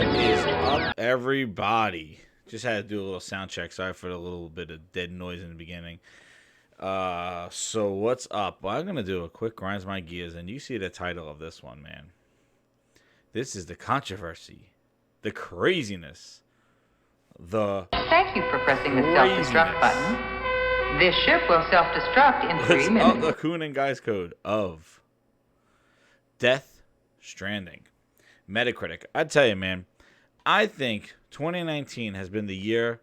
What is up, everybody? Just had to do a little sound check. Sorry for the little bit of dead noise in the beginning. So what's up? Well, I'm gonna do a quick grinds my gears, and you see the title of this one, man. This is the controversy, the craziness, the Thank you for pressing the self-destruct button. This ship will self-destruct in 3 minutes. the Coon and Guys code of Death Stranding. Metacritic. I tell you, man, I think 2019 has been the year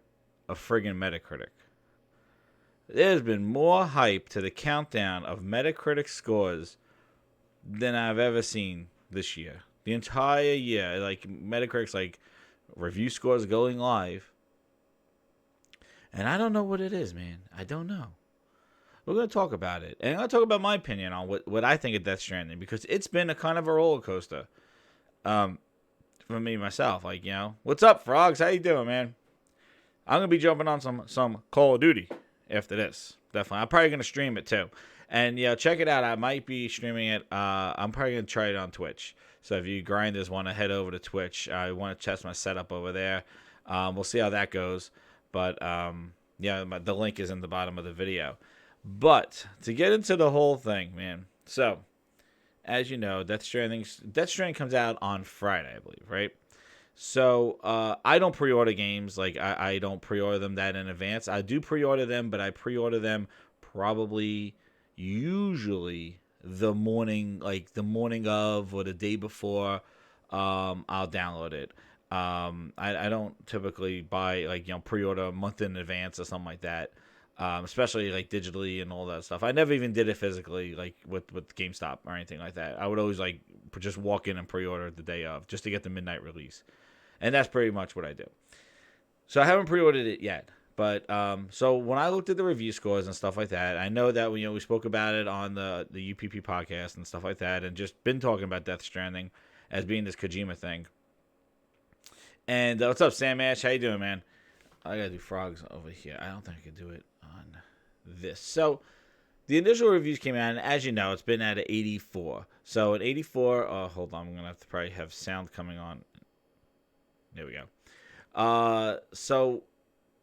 of friggin' Metacritic. There's been more hype to the countdown of Metacritic scores than I've ever seen this year. The entire year, like Metacritic's like review scores going live. And I don't know what it is, man. I don't know. We're going to talk about it. And I'm going to talk about my opinion on what I think of Death Stranding, because it's been a kind of a roller coaster. For me myself, like, you know, what's up, frogs? How you doing, man? I'm gonna be jumping on some Call of Duty after this. Definitely, I'm probably gonna stream it too. And yeah, check it out. I might be streaming it. I'm probably gonna try it on Twitch. So if you grinders want to head over to Twitch, I want to test my setup over there. We'll see how that goes. But yeah, the link is in the bottom of the video. But to get into the whole thing, man. So, as you know, Death Stranding comes out on Friday, I believe, right? So I don't pre-order games. Like I don't pre-order them that in advance. I do pre-order them, but I pre-order them usually the morning of or the day before. I'll download it. I don't typically buy, like, you know, pre-order a month in advance or something like that. Especially like digitally and all that stuff. I never even did it physically, like with GameStop or anything like that. I would always like just walk in and pre-order the day of, just to get the midnight release, and that's pretty much what I do. So I haven't pre-ordered it yet, but so when I looked at the review scores and stuff like that, I know that we spoke about it on the UPP podcast and stuff like that, and just been talking about Death Stranding as being this Kojima thing. And what's up, Sam Ash? How you doing, man? I gotta do frogs over here. I don't think I could do it on this. So the initial reviews came out, and as you know, it's been at an 84. So at 84, hold on, I'm gonna have to probably have sound coming on. There we go. So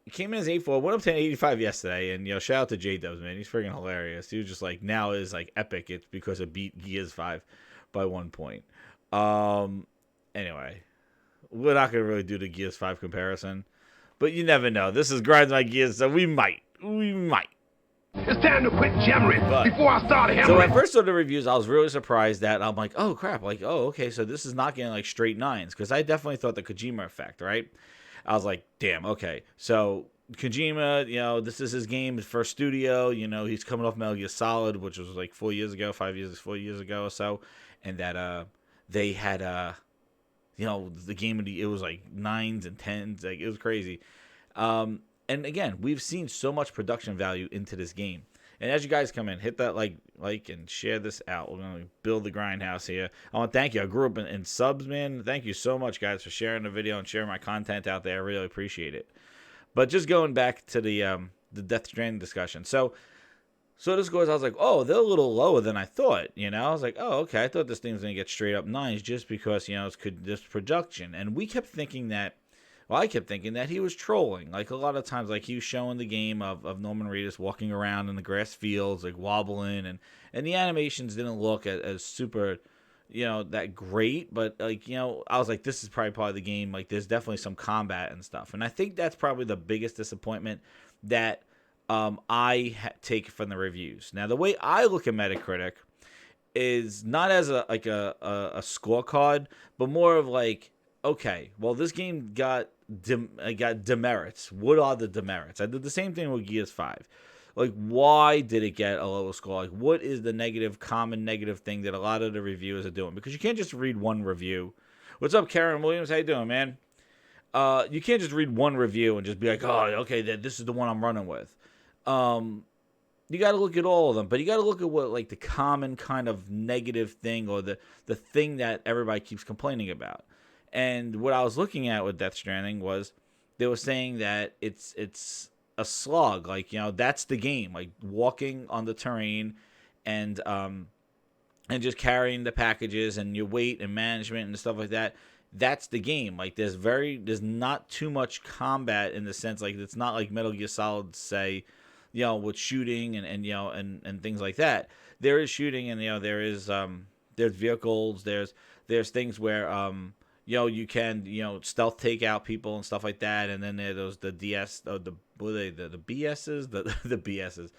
it came in as 84. Went up to an 85 yesterday, and shout out to J Dubs, man. He's freaking hilarious. He was just like, now is like epic. It's because it beat Gears 5 by 1 point. Anyway, we're not gonna really do the Gears 5 comparison. But you never know. This is Grinds My Gears, so we might. It's time to quit jammering before I start hammering. So when I first saw the reviews, I was really surprised that I'm like, oh, crap. Like, oh, okay, so this is not getting, like, straight 9s. Because I definitely thought the Kojima effect, right? I was like, damn, okay. So Kojima, this is his game, his first studio. He's coming off Metal Gear Solid, which was, like, 4 years ago or so. And that they had... the game, it was like 9s and 10s. Like, it was crazy. And again, we've seen so much production value into this game. And as you guys come in, hit that like and share this out. We're going to build the grindhouse here. I want to thank you. I grew up in subs, man. Thank you so much, guys, for sharing the video and sharing my content out there. I really appreciate it. But just going back to the Death Stranding discussion. So this goes, I was like, oh, they're a little lower than I thought, I was like, oh, okay, I thought this thing was going to get straight up 9s just because, it's this production. And I kept thinking that he was trolling. Like, a lot of times, like, he was showing the game of Norman Reedus walking around in the grass fields, like, wobbling, and the animations didn't look as super, that great, but, like, I was like, this is probably part of the game. Like, there's definitely some combat and stuff. And I think that's probably the biggest disappointment that I take from the reviews. Now, the way I look at Metacritic is not as a scorecard, but more of like, okay, well, this game got demerits. What are the demerits? I did the same thing with Gears 5. Like, why did it get a lower score? Like, what is the common negative thing that a lot of the reviewers are doing? Because you can't just read one review. What's up, Karen Williams? How you doing, man? You can't just read one review and just be like, oh, okay, this is the one I'm running with. You got to look at all of them, but you got to look at what, like, the common kind of negative thing or the thing that everybody keeps complaining about. And what I was looking at with Death Stranding was they were saying that it's a slog. Like, that's the game, like walking on the terrain and just carrying the packages and your weight and management and stuff like that. that's the game. Like there's not too much combat in the sense, like it's not like Metal Gear Solid, say, with shooting and and things like that. There is shooting, and there's vehicles, there's things where you can stealth take out people and stuff like that, and then there's the DS, the what are they, the BSs, the BSs,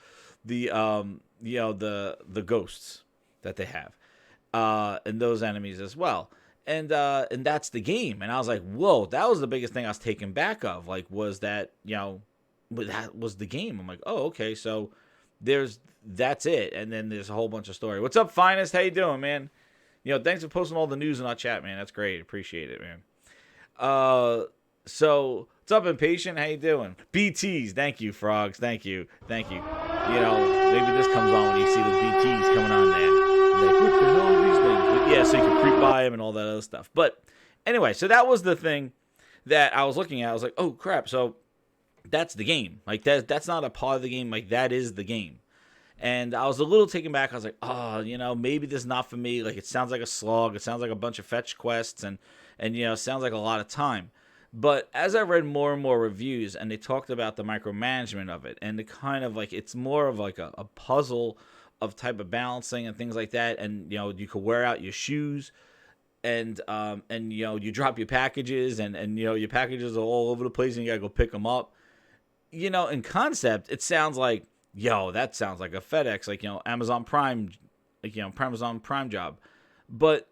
the ghosts that they have, and those enemies as well. And that's the game. And I was like, whoa, that was the biggest thing I was taken back of. Like, was that, that was the game. I'm like, oh, okay, so that's it. And then there's a whole bunch of story. What's up, Finest? How you doing, man? Thanks for posting all the news in our chat, man. That's great. Appreciate it, man. So what's up, Impatient? How you doing? BTs. Thank you, Frogs. Thank you. Maybe this comes on when you see the BTs coming on there. Like, what the hell are these things? But yeah, so you can creep by them and all that other stuff. But anyway, so that was the thing that I was looking at. I was like, oh crap, so that's the game. Like that's not a part of the game. Like that is the game. And I was a little taken back. I was like, oh, maybe this is not for me. Like it sounds like a slog. It sounds like a bunch of fetch quests, and it sounds like a lot of time. But as I read more and more reviews, and they talked about the micromanagement of it, and the kind of like it's more of like a puzzle of type of balancing and things like that, and you could wear out your shoes, and you drop your packages, and your packages are all over the place, and you gotta go pick them up. In concept, it sounds like that sounds like a FedEx, like Amazon Prime, like Amazon Prime job, but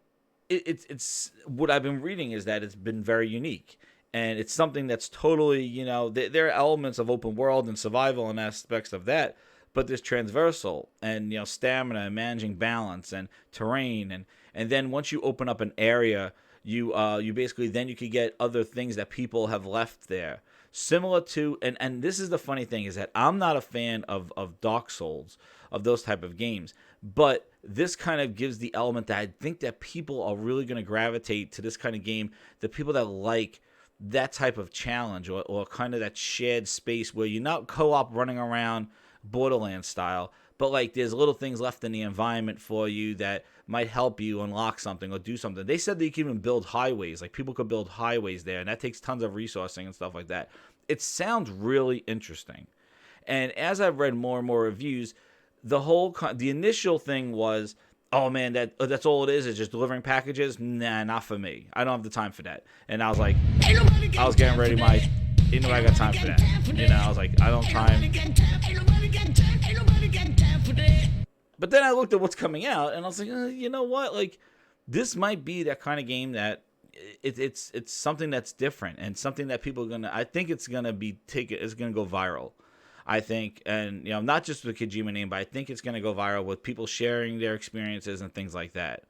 it's what I've been reading is that it's been very unique. And it's something that's totally, there are elements of open world and survival and aspects of that, but there's transversal and, stamina and managing balance and terrain. And then once you open up an area, you basically, then you could get other things that people have left there. Similar to, and this is the funny thing, is that I'm not a fan of Dark Souls, of those type of games, but this kind of gives the element that I think that people are really going to gravitate to this kind of game, the people that like that type of challenge or kind of that shared space where you're not co-op running around Borderlands style, but like there's little things left in the environment for you that might help you unlock something or do something. They said that you can even build highways, like people could build highways there, and that takes tons of resourcing and stuff like that. It sounds really interesting. And as I've read more and more reviews, the initial thing was, oh man, that's all it is just delivering packages? Nah, not for me. I don't have the time for that. And I was like, I was getting ready I got time for that. I was like, I don't have time. But then I looked at what's coming out, and I was like, you know what? Like, this might be that kind of game that it's something that's different and something that people are gonna. I think it's gonna it's gonna go viral. I think, and not just the Kojima name, but I think it's gonna go viral with people sharing their experiences and things like that.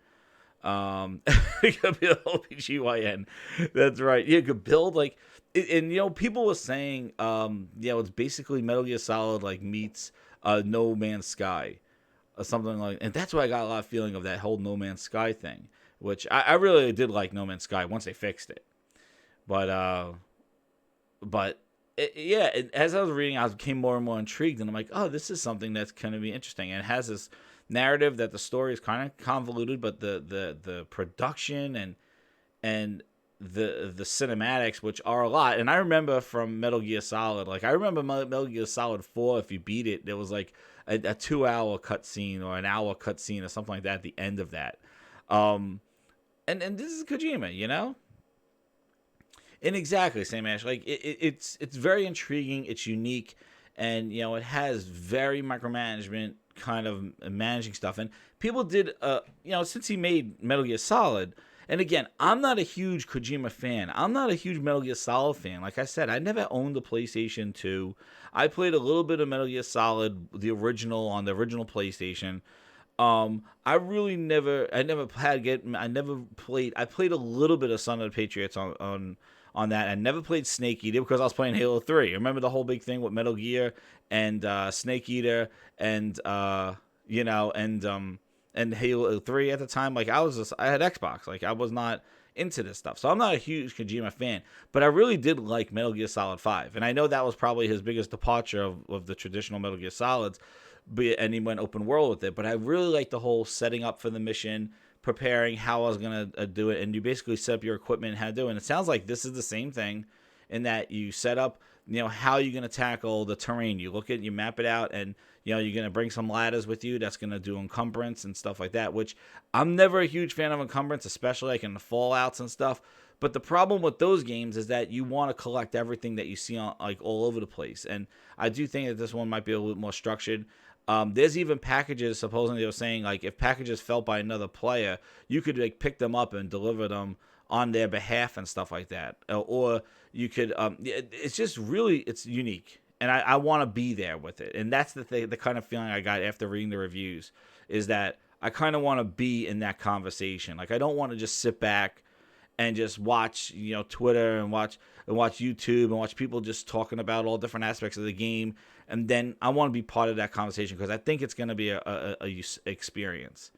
It could be the whole PGYN. That's right. You could build like, and people were saying, it's basically Metal Gear Solid like meets No Man's Sky, or something like. And that's why I got a lot of feeling of that whole No Man's Sky thing, which I really did like No Man's Sky once they fixed it, but as I was reading, I became more and more intrigued, and I'm like, oh, this is something that's going to be interesting, and it has this narrative that the story is kind of convoluted, but the production and the cinematics, which are a lot. And I remember from Metal Gear Solid, like I remember Metal Gear Solid 4, if you beat it, there was like a 2-hour cutscene or an hour cutscene or something like that at the end of that. And this is Kojima, And exactly, Sam Ash. Like it's very intriguing. It's unique, and it has very micromanagement kind of managing stuff. And people did, since he made Metal Gear Solid. And again, I'm not a huge Kojima fan. I'm not a huge Metal Gear Solid fan. Like I said, I never owned the PlayStation 2. I played a little bit of Metal Gear Solid, the original, on the original PlayStation. I played a little bit of Son of the Patriots on that. I never played Snake Eater because I was playing Halo 3. Remember the whole big thing with Metal Gear and Snake Eater and and Halo 3 at the time. Like I had Xbox. Like I was not into this stuff. So I'm not a huge Kojima fan, but I really did like Metal Gear Solid 5. And I know that was probably his biggest departure of the traditional Metal Gear Solids, and he went open world with it. But I really like the whole setting up for the mission, preparing how I was going to do it. And you basically set up your equipment and how to do it. And it sounds like this is the same thing in that you set up, how you're going to tackle the terrain. You look at, you map it out, and, you're going to bring some ladders with you. That's going to do encumbrance and stuff like that, which I'm never a huge fan of encumbrance, especially like in the Fallouts and stuff. But the problem with those games is that you want to collect everything that you see on like all over the place. And I do think that this one might be a little more structured. There's even packages, supposedly they were saying, like, if packages felt by another player, you could like pick them up and deliver them on their behalf and stuff like that. Or you could, it's just really, it's unique. And I want to be there with it. And that's the thing, the kind of feeling I got after reading the reviews, is that I kind of want to be in that conversation. Like, I don't want to just sit back and just watch, Twitter and watch YouTube and watch people just talking about all different aspects of the game. And then I want to be part of that conversation, because I think it's going to be a experience.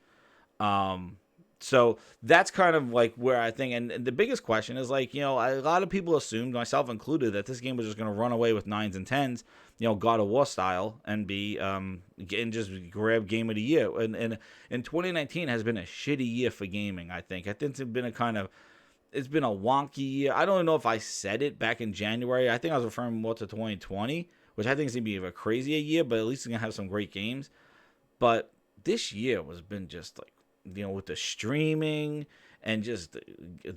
So that's kind of like where I think, and the biggest question is like, a lot of people assumed, myself included, that this game was just going to run away with 9s and 10s, God of War style, and be, and just grab Game of the Year. And 2019 has been a shitty year for gaming, I think. I think it's been it's been a wonky year. I don't even know if I said it back in January. I think I was referring more to 2020, which I think is going to be a crazier year, but at least it's going to have some great games. But this year has been just like, with the streaming and just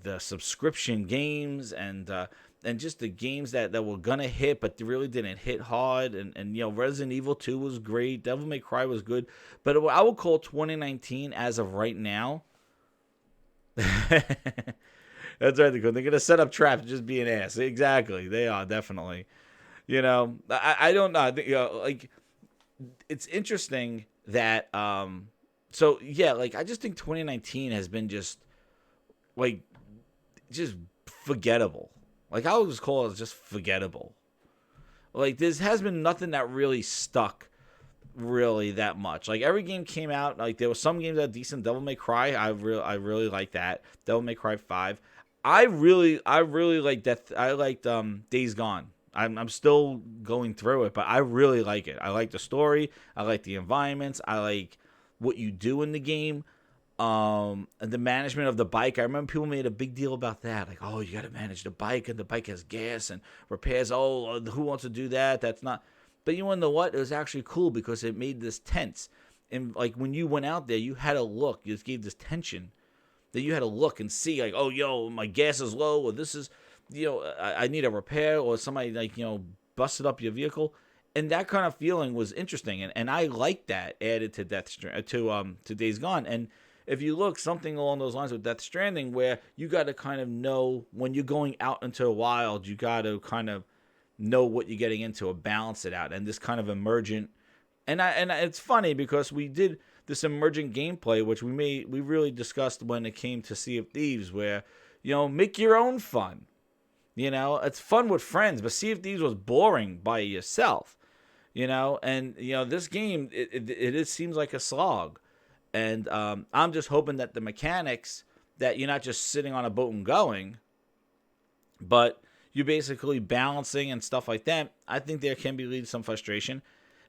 the subscription games and just the games that were gonna hit but really didn't hit hard, and Resident Evil 2 was great, Devil May Cry was good, but I would call 2019 as of right now. That's right, they're gonna set up traps, just be an ass. Exactly, they are definitely. I don't know. I think, like, it's interesting that so yeah, like, I just think 2019 has been just forgettable. Like, I would just call it just forgettable. Like, there has been nothing that really stuck really that much. Like, every game came out, like, there were some games that are decent. Devil May Cry, I really like that. Devil May Cry 5. I really like that. I liked Days Gone. I'm still going through it, but I really like it. I like the story. I like the environments. I like what you do in the game. And the management of the bike. I remember people made a big deal about that. Like, oh, you got to manage the bike, and the bike has gas and repairs. Oh, who wants to do that? That's not. But you want to know what? It was actually cool because it made this tense. And like when you went out there, you had to look. You just gave this tension that you had to look and see. Like, oh, yo, my gas is low, or this is, I need a repair, or somebody like busted up your vehicle. And that kind of feeling was interesting, and I like that added to to Days Gone. And if you look, something along those lines with Death Stranding, where you got to kind of know when you're going out into the wild, you got to kind of know what you're getting into or balance it out. And this kind of emergent, and it's funny because we did this emergent gameplay, which we really discussed when it came to Sea of Thieves, where make your own fun. It's fun with friends, but Sea of Thieves was boring by yourself. And this game, it seems like a slog, and I'm just hoping that the mechanics, that you're not just sitting on a boat and going, but you're basically balancing and stuff like that. I think there can be lead some frustration,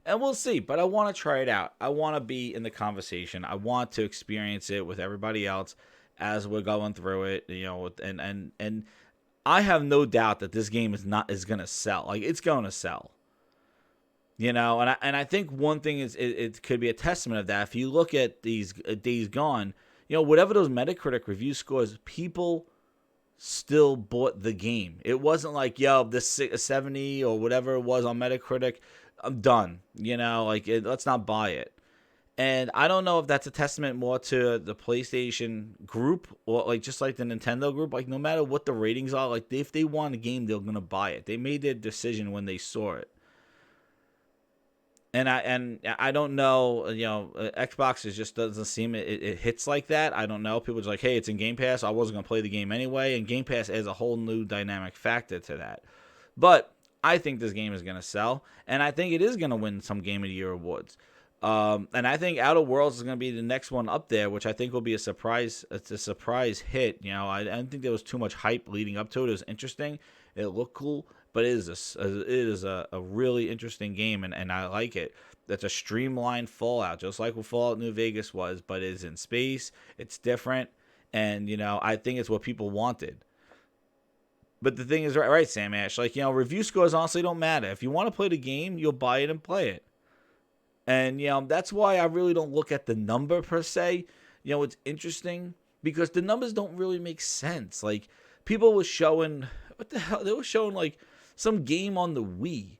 and we'll see. But I want to try it out. I want to be in the conversation. I want to experience it with everybody else as we're going through it. And I have no doubt that this game is going to sell. Like, it's going to sell. And I think one thing is it could be a testament of that. If you look at these Days Gone, whatever those Metacritic review scores, people still bought the game. It wasn't like, yo, this 70 or whatever it was on Metacritic, I'm done. Let's not buy it. And I don't know if that's a testament more to the PlayStation group, or like just like the Nintendo group. Like, no matter what the ratings are, like, if they want a game, they're gonna buy it. They made their decision when they saw it. And I don't know, Xbox just doesn't seem it hits like that. I don't know. People are just like, hey, it's in Game Pass. I wasn't gonna play the game anyway, and Game Pass adds a whole new dynamic factor to that. But I think this game is gonna sell, and I think it is gonna win some Game of the Year awards. And I think Outer Worlds is going to be the next one up there, which I think will be a surprise. It's a surprise hit. I don't think there was too much hype leading up to it. It was interesting. It looked cool, but it is a really interesting game, and I like it. That's a streamlined Fallout, just like what Fallout New Vegas was, but it's in space. It's different, and I think it's what people wanted. But the thing is, right, Sam Ash, like, review scores honestly don't matter. If you want to play the game, you'll buy it and play it. And, that's why I really don't look at the number per se. It's interesting because the numbers don't really make sense. Like, people were showing, what the hell? They were showing, like, some game on the Wii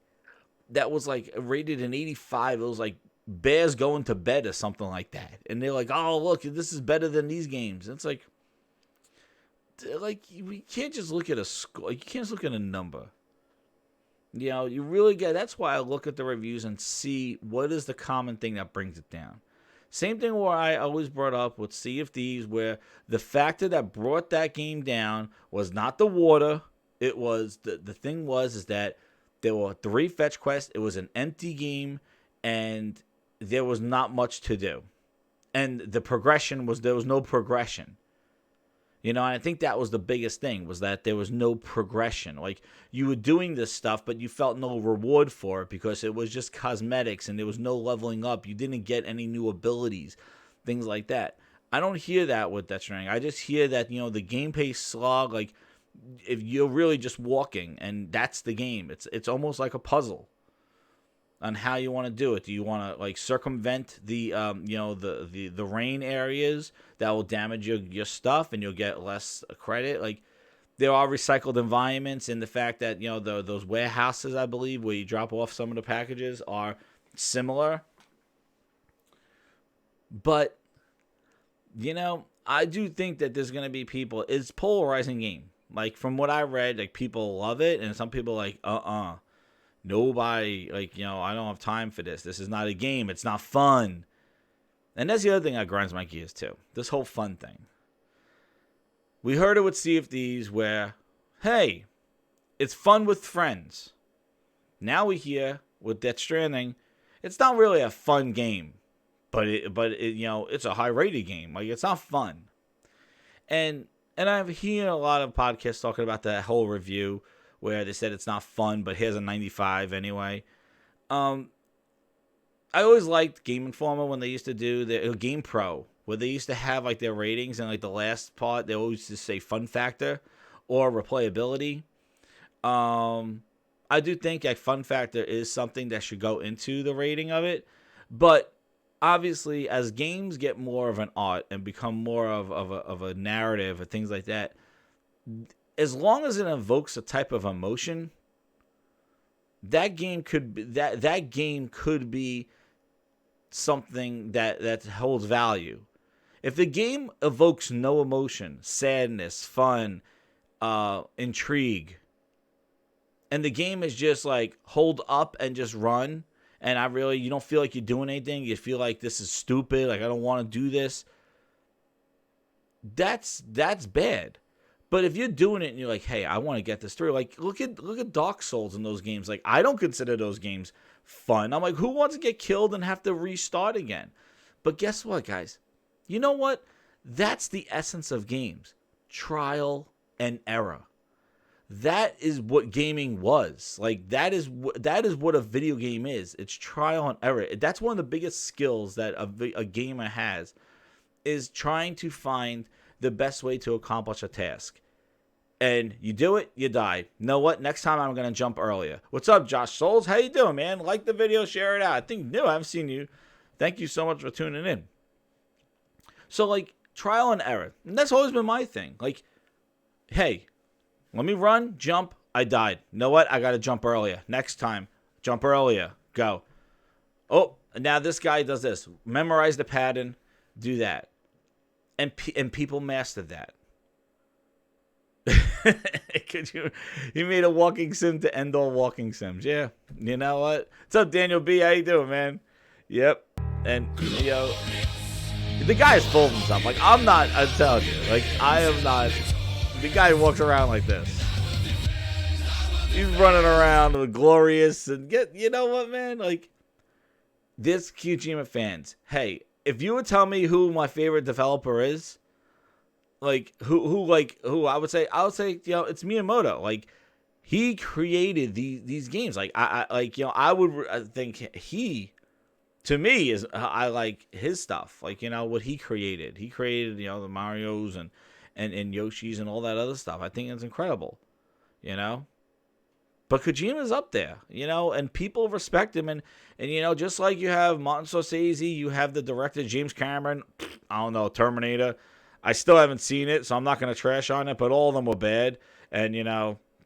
that was, like, rated an 85. It was, like, Bears Going to Bed or something like that. And they're like, oh, look, this is better than these games. And it's like, we can't just look at a score. You can't just look at a number. You really that's why I look at the reviews and see what is the common thing that brings it down. Same thing where I always brought up with Sea of Thieves, where the factor that brought that game down was not the water. It was, the thing is that there were 3 fetch quests. It was an empty game, and there was not much to do. And the progression there was no progression. And I think that was the biggest thing, was that there was no progression. Like, you were doing this stuff, but you felt no reward for it because it was just cosmetics and there was no leveling up. You didn't get any new abilities, things like that. I don't hear that with Death Stranding. I just hear that, the game pace slog, like, if you're really just walking, and that's the game. It's almost like a puzzle on how you want to do it. Do you want to, like, circumvent the the rain areas that will damage your stuff and you'll get less credit? Like, there are recycled environments, in the fact that those warehouses, I believe, where you drop off some of the packages are similar. But I do think that there's going to be people. It's a polarizing game. Like, from what I read, like, people love it, and some people are like, nobody, like, I don't have time for this. This is not a game. It's not fun. And that's the other thing that grinds my gears too. This whole fun thing. We heard it with Sea of Thieves, where, hey, it's fun with friends. Now we hear with Death Stranding, it's not really a fun game, but it's a high rated game. Like, it's not fun. And I've heard a lot of podcasts talking about that whole review where they said it's not fun, but here's a 95 anyway. I always liked Game Informer when they used to do the Game Pro, where they used to have, like, their ratings, and, like, the last part they always just say fun factor or replayability. I do think like fun factor is something that should go into the rating of it, but obviously, as games get more of an art and become more of a narrative and things like that, as long as it evokes a type of emotion, that game could be that game could be something that holds value. If the game evokes no emotion, sadness, fun, intrigue, and the game is just like hold up and just run, and you don't feel like you're doing anything, you feel like this is stupid, like I don't want to do this, that's bad. But if you're doing it and you're like, hey, I want to get this through, like look at Dark Souls in those games. Like, I don't consider those games fun. I'm like, who wants to get killed and have to restart again? But guess what, guys? You know what? That's the essence of games. Trial and error. That is what gaming was. Like, that is what a video game is. It's trial and error. That's one of the biggest skills that a gamer has, is trying to find the best way to accomplish a task. And you do it, you die. You know what? Next time I'm going to jump earlier. What's up, Josh Souls? How you doing, man? Like the video, share it out. I think I haven't seen you. Thank you so much for tuning in. So, like, trial and error. And that's always been my thing. Like, hey, let me run, jump, I died. You know what? I got to jump earlier. Next time, jump earlier. Go. Oh, now this guy does this. Memorize the pattern. Do that. And people mastered that. He made a walking sim to end all walking sims. Yeah. You know what? What's up, Daniel B? How you doing, man? Yep. And, the guy is full of himself. Like, I'm telling you. Like, I am not. The guy walks around like this. He's running around with glorious and you know what, man? Like, this Kojima fans. Hey, if you would tell me who my favorite developer is, like who I would say, it's Miyamoto. Like, he created these games. Like, I would think he to me is I like his stuff, like what he created. He created the Mario's and Yoshi's and all that other stuff. I think it's incredible, you know. But Kojima's up there, and people respect him. And just like you have Martin Scorsese, you have the director James Cameron. I don't know, Terminator. I still haven't seen it, so I'm not going to trash on it. But all of them were bad, and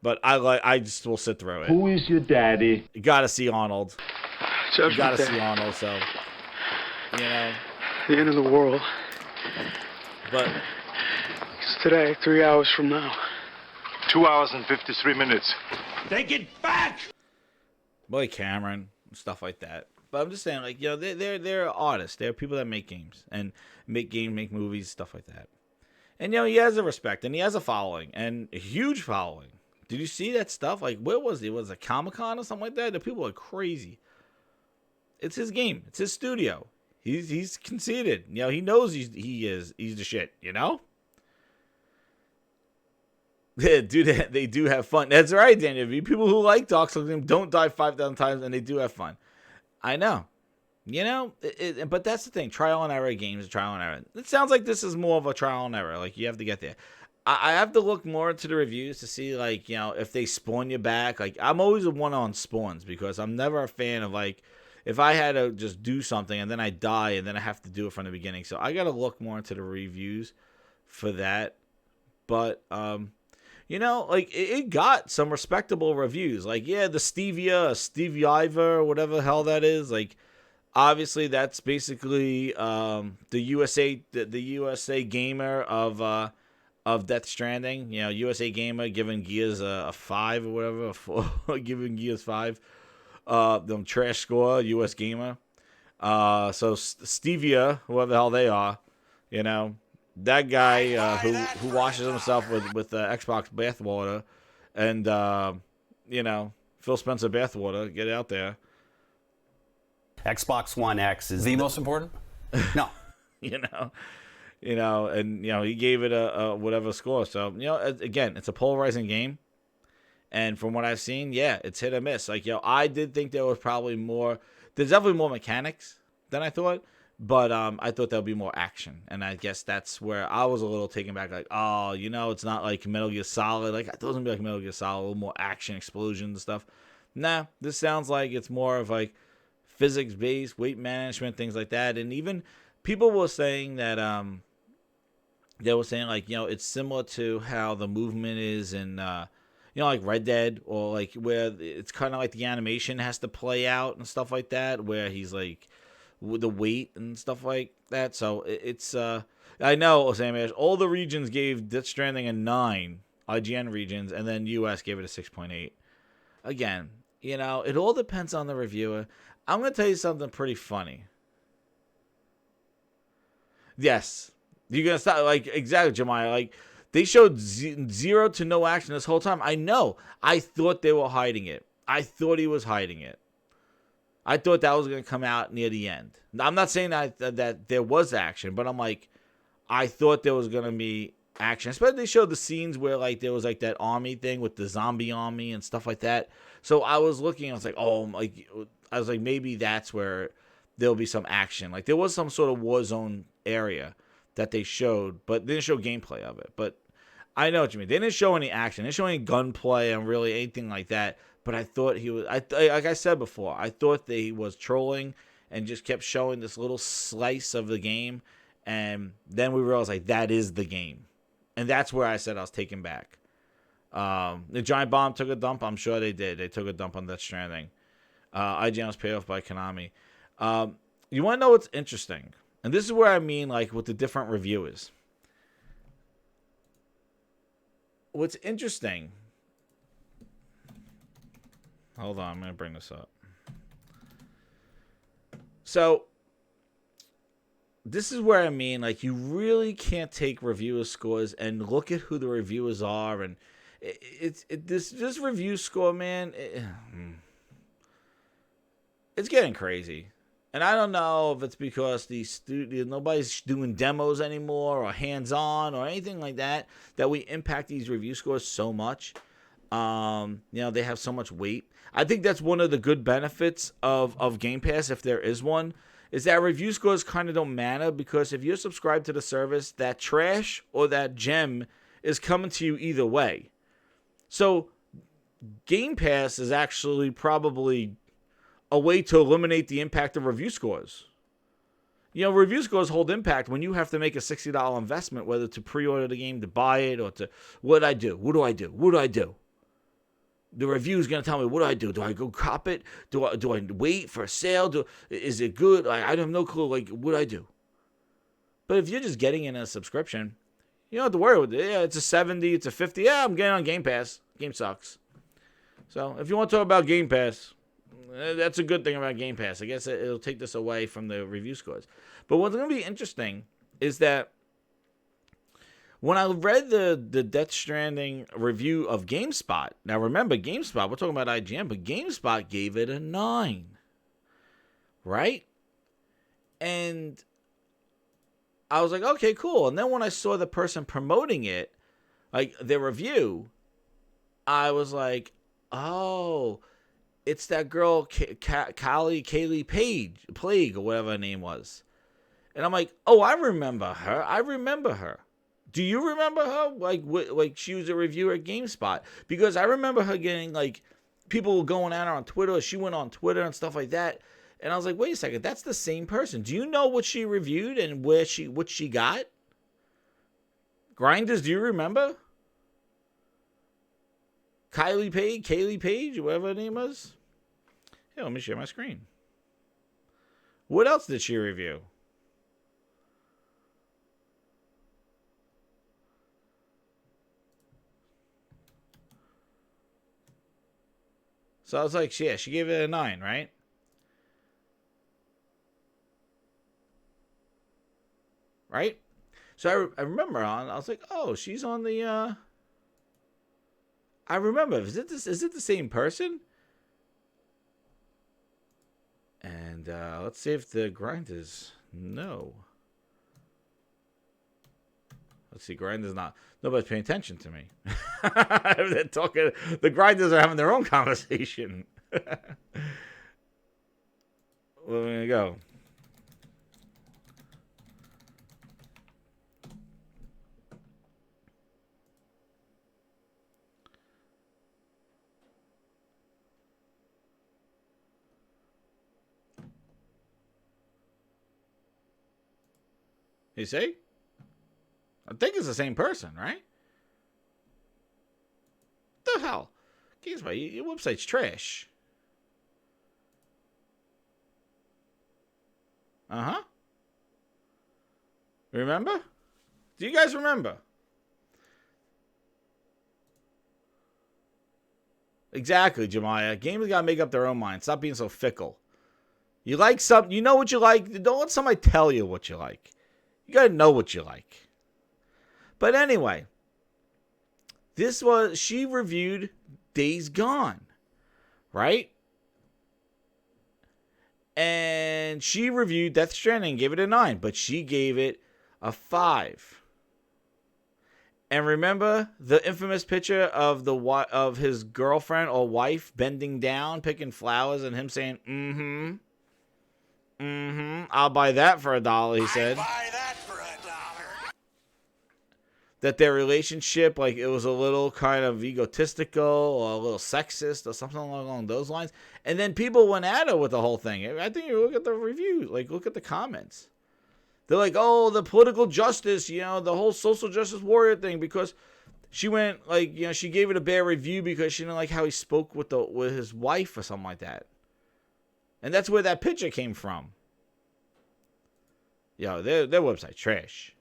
but I just will sit through it. Who is your daddy? You got to see Arnold. Judgment You got to Day. see Arnold. So, The end of the world. But It's today, 3 hours from now. 2 hours and 53 minutes. Take it back! boy Cameron, stuff like that. But I'm just saying, like, they're artists. They're people that make games and make movies, stuff like that. And he has a respect and he has a following and a huge following. Did you see that stuff? Like, where was it? Was it Comic-Con or something like that? The people are crazy. It's his game. It's his studio. He's conceited. He knows he's the shit. They do have fun. That's right, Daniel. People who like Dark Souls don't die 5,000 times, and they do have fun. I know. But that's the thing. Trial and error games, trial and error. It sounds like this is more of a trial and error. Like, you have to get there. I have to look more into the reviews to see, like, if they spawn you back. Like, I'm always a one on spawns because I'm never a fan of, like, if I had to just do something and then I die and then I have to do it from the beginning. So I got to look more into the reviews for that. But, like, it got some respectable reviews. Like, yeah, the Stevie Iver, whatever the hell that is. Like, obviously, that's basically the USA Gamer of Death Stranding. USA Gamer giving Gears a 5 or whatever, a 4, giving Gears 5. Them trash score, US Gamer. So Stevia, whoever the hell they are, that guy who washes himself with Xbox bathwater and Phil Spencer bathwater, get out there. Xbox One X is the most important. No, and he gave it a whatever score. So again, it's a polarizing game. And from what I've seen, yeah, it's hit or miss. Like, I did think there was probably more. There's definitely more mechanics than I thought, but I thought there would be more action. And I guess that's where I was a little taken back. Like, oh, it's not like Metal Gear Solid. Like, I thought it was going to be like Metal Gear Solid, a little more action, explosions and stuff. Nah, this sounds like it's more of like physics-based, weight management, things like that. And even people were saying that, it's similar to how the movement is in, like Red Dead, or like where it's kind of like the animation has to play out and stuff like that, where he's like with the weight and stuff like that. So it's I know, Sam Ash, all the regions gave Death Stranding a 9, IGN regions, and then US gave it a 6.8. Again, it all depends on the reviewer. I'm gonna tell you something pretty funny. Yes, you're gonna stop. Like, exactly, Jemiah. Like, they showed zero to no action this whole time. I know. I thought they were hiding it. I thought he was hiding it. I thought that was going to come out near the end. I'm not saying that there was action, but I'm like, I thought there was going to be action. Especially they showed the scenes where, like, there was like that army thing with the zombie army and stuff like that. So I was looking, I was like, maybe that's where there'll be some action. Like, there was some sort of war zone area that they showed, but they didn't show gameplay of it. But I know what you mean. They didn't show any action. They didn't show any gunplay and really anything like that. But I thought he was, like I said before, I thought that he was trolling and just kept showing this little slice of the game. And then we realized, like, that is the game. And that's where I said I was taken back. The Giant Bomb took a dump. I'm sure they did. They took a dump on Death Stranding. IGN was paid off by Konami. You want to know what's interesting? And this is where I mean, like, with the different reviewers. What's interesting... Hold on, I'm going to bring this up. So, this is where I mean, like, you really can't take reviewer scores and look at who the reviewers are. And this review score, man, it's getting crazy. And I don't know if it's because nobody's doing demos anymore or hands-on or anything like that we impact these review scores so much. They have so much weight. I think that's one of the good benefits of Game Pass, if there is one. is that review scores kind of don't matter, because if you're subscribed to the service, that trash or that gem is coming to you either way. So Game Pass is actually probably a way to eliminate the impact of review scores. You know, review scores hold impact when you have to make a $60 investment, whether to pre-order the game, to buy it, or to, what do I do? What do I do? What do I do? The review is going to tell me, what do I do? Do I go cop it? Do I wait for a sale? Is it good? I have no clue. Like, what do I do? But if you're just getting in a subscription, you don't have to worry with it. Yeah, it's a 70, it's a 50. Yeah, I'm getting on Game Pass. Game sucks. So if you want to talk about Game Pass, that's a good thing about Game Pass. I guess it'll take this away from the review scores. But what's going to be interesting is that when I read the Death Stranding review of GameSpot, now remember GameSpot, we're talking about IGN, but GameSpot gave it a 9, right? And I was like, okay, cool. And then when I saw the person promoting it, like their review, I was like, oh, it's that girl, Kaylee Plague, or whatever her name was. And I'm like, oh, I remember her. Do you remember her? Like she was a reviewer at GameSpot. Because I remember her getting, like, people going at her on Twitter. She went on Twitter and stuff like that. And I was like, wait a second, that's the same person. Do you know what she reviewed and what she got? Grinders, do you remember? Kaylee Page, whatever her name was. Yeah, let me share my screen. What else did she review? So I was like, yeah, she gave it a 9, right? Right? So I remember I was like, oh, she's on the, I remember. Is it the same person? And let's see if the grind is no. Let's see, Grinders not. Nobody's paying attention to me. They're talking. The Grinders are having their own conversation. Where are we gonna go? You see? I think it's the same person, right? What the hell? Guess what? Your website's trash. Uh-huh. Remember? Do you guys remember? Exactly, Jemiah. Gamers gotta make up their own mind. Stop being so fickle. You like something, you know what you like. Don't let somebody tell you what you like. You gotta know what you like. But anyway, she reviewed Days Gone, right? And she reviewed Death Stranding, gave it a 9, but she gave it a 5. And remember the infamous picture of his girlfriend or wife bending down, picking flowers, and him saying, I'll buy that for $1, he said. Buy that for $1. That their relationship, like, it was a little kind of egotistical or a little sexist or something along those lines. And then people went at her with the whole thing. I think you look at the review, like, look at the comments. They're like, oh, the political justice, the whole social justice warrior thing, because she went, like, she gave it a bad review because she didn't like how he spoke with his wife or something like that. And that's where that picture came from. Their website trash.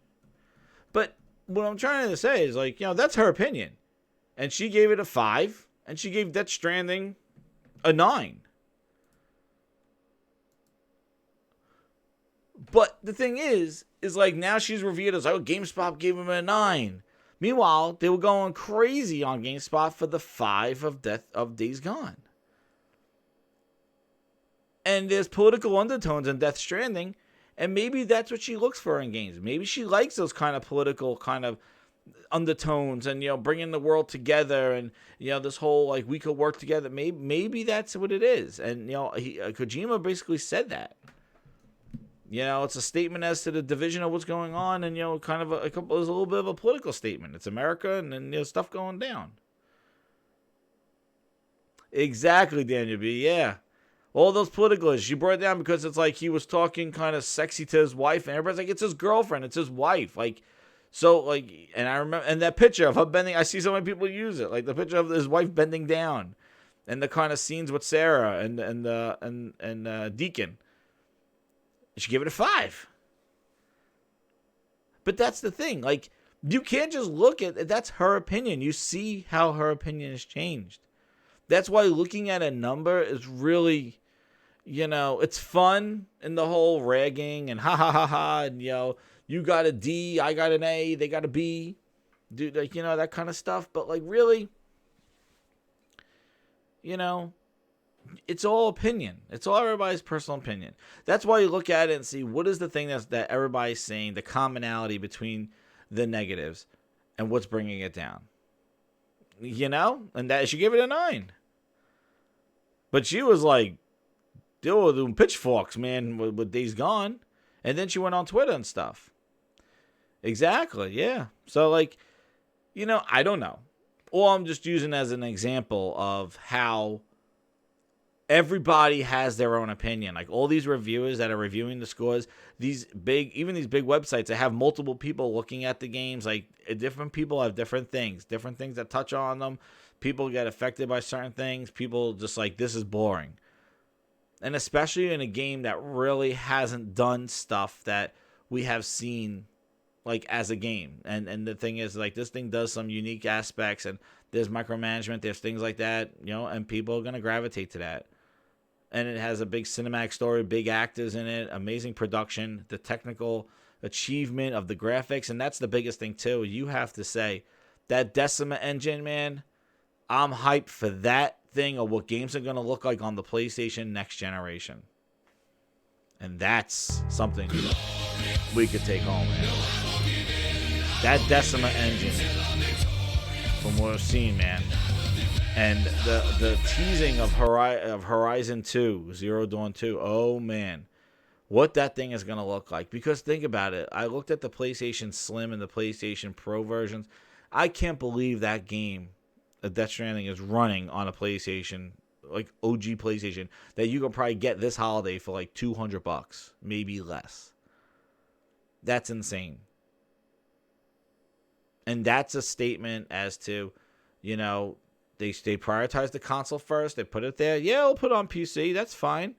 But what I'm trying to say is, like, that's her opinion. And she gave it a 5, and she gave Death Stranding a 9. But the thing is like, now she's reviewed as, oh, GameSpot gave him a 9. Meanwhile, they were going crazy on GameSpot for the 5 of Days Gone. And there's political undertones in Death Stranding, and maybe that's what she looks for in games. Maybe she likes those kind of political kind of undertones and, bringing the world together and, this whole, like, we could work together. Maybe that's what it is. And, Kojima basically said that. You know, it's a statement as to the division of what's going on, and, you know, kind of it's a little bit of a political statement. It's America, and then, you know, stuff going down. Exactly, Daniel B. Yeah. All those political issues. You brought it down because it's like he was talking kind of sexy to his wife, and everybody's like, it's his girlfriend, it's his wife. Like, so, like, and I remember, and that picture of her bending, I see so many people use it, like the picture of his wife bending down, and the kind of scenes with Sarah and Deacon. You should give it a 5. But that's the thing. Like, you can't just look at that's her opinion. You see how her opinion has changed. That's why looking at a number is really, you know, it's fun in the whole ragging and ha ha ha ha, and, you know, you got a D, I got an A, they got a B, dude, like, you know, that kind of stuff. But, like, really, you know, it's all opinion. It's all everybody's personal opinion. That's why you look at it and see what is the thing that everybody's saying, the commonality between the negatives and what's bringing it down. You know? And that she gave it a 9. But she was like, they were doing pitchforks, man, with Days Gone. And then she went on Twitter and stuff. Exactly, yeah. So, like, you know, I don't know. Or I'm just using as an example of how everybody has their own opinion. Like, all these reviewers that are reviewing the scores, even these big websites that have multiple people looking at the games, like, different people have different things that touch on them. People get affected by certain things. People just like, this is boring. And especially in a game that really hasn't done stuff that we have seen, like, as a game. And the thing is, like, this thing does some unique aspects, and there's micromanagement, there's things like that, you know, and people are going to gravitate to that. And it has a big cinematic story, big actors in it, amazing production, the technical achievement of the graphics. And that's the biggest thing, too. You have to say, that Decima engine, man, I'm hyped for that thing of what games are going to look like on the PlayStation next generation. And that's something we could take home, man. That Decima engine, from what I've seen, man. And the teasing of Horizon 2, Zero Dawn 2, oh, man. What that thing is going to look like. Because think about it. I looked at the PlayStation Slim and the PlayStation Pro versions. I can't believe that game, Death Stranding, is running on a PlayStation, like OG PlayStation, that you can probably get this holiday for like $200, maybe less. That's insane. And that's a statement as to, you know, they prioritize the console first. They put it there. Yeah, we'll put it on PC. That's fine.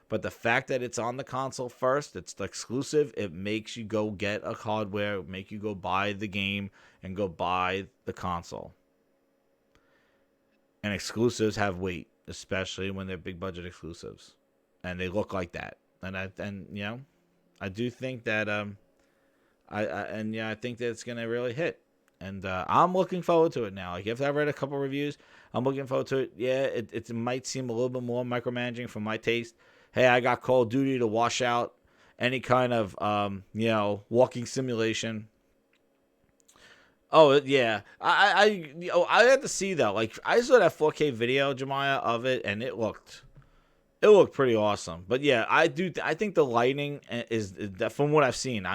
But the fact that it's on the console first, it's exclusive, it makes you go get a hardware, make you go buy the game and go buy the console. And exclusives have weight, especially when they're big budget exclusives, and they look like that. And you know, I do think that I think that it's gonna really hit. And I'm looking forward to it now. Like, if I've read a couple reviews, I'm looking forward to it. Yeah, it might seem a little bit more micromanaging for my taste. Hey, I got Call of Duty to wash out any kind of you know, walking simulation. Oh yeah, I had to see though. Like, I saw that 4K video, Jemiah, of it, and it looked pretty awesome. But yeah, I think the lighting is, from what I've seen.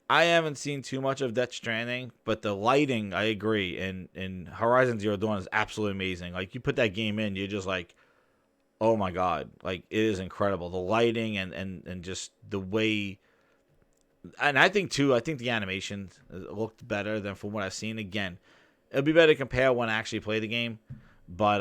I haven't seen too much of Death Stranding, but the lighting, I agree. And Horizon Zero Dawn is absolutely amazing. Like, you put that game in, you're just like, oh my god, like, it is incredible. The lighting and just the way. And I think the animation looked better than from what I've seen. Again, it'll be better to compare when I actually play the game. But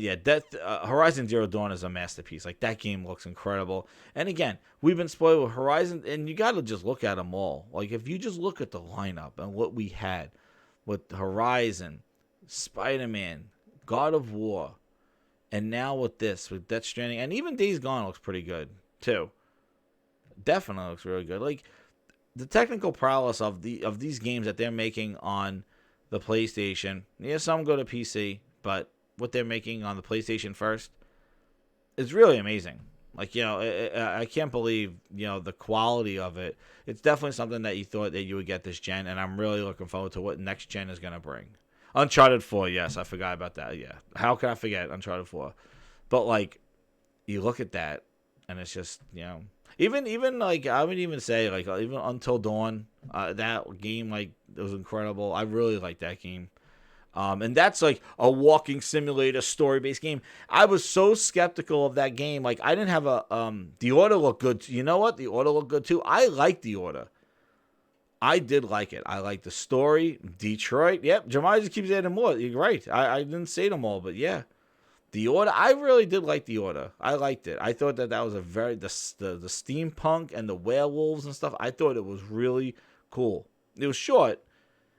yeah, Horizon Zero Dawn is a masterpiece. Like, that game looks incredible. And again, we've been spoiled with Horizon, and you got to just look at them all. Like, if you just look at the lineup and what we had with Horizon, Spider-Man, God of War, and now with this, with Death Stranding, and even Days Gone looks pretty good too. Definitely looks really good. Like, the technical prowess of these games that they're making on the PlayStation. Yeah, some go to PC, but what they're making on the PlayStation first is really amazing. Like, you know, I can't believe, you know, the quality of it. It's definitely something that you thought that you would get this gen, and I'm really looking forward to what next gen is going to bring. Uncharted 4, yes, I forgot about that. Yeah, how can I forget Uncharted 4? But, like, you look at that, and it's just, you know. Even like I would even say like even Until Dawn, that game like it was incredible. I really like that game. And that's like a walking simulator story-based game. I was so skeptical of that game. Like I didn't have the order looked good. You know what? The order looked good too. I liked the order. I did like it. I liked the story. Detroit. Yep. Jemai just keeps adding more. You're right. I didn't say them all, but yeah. The order. I really did like the order. I liked it. I thought that was a very the steampunk and the werewolves and stuff. I thought it was really cool. It was short,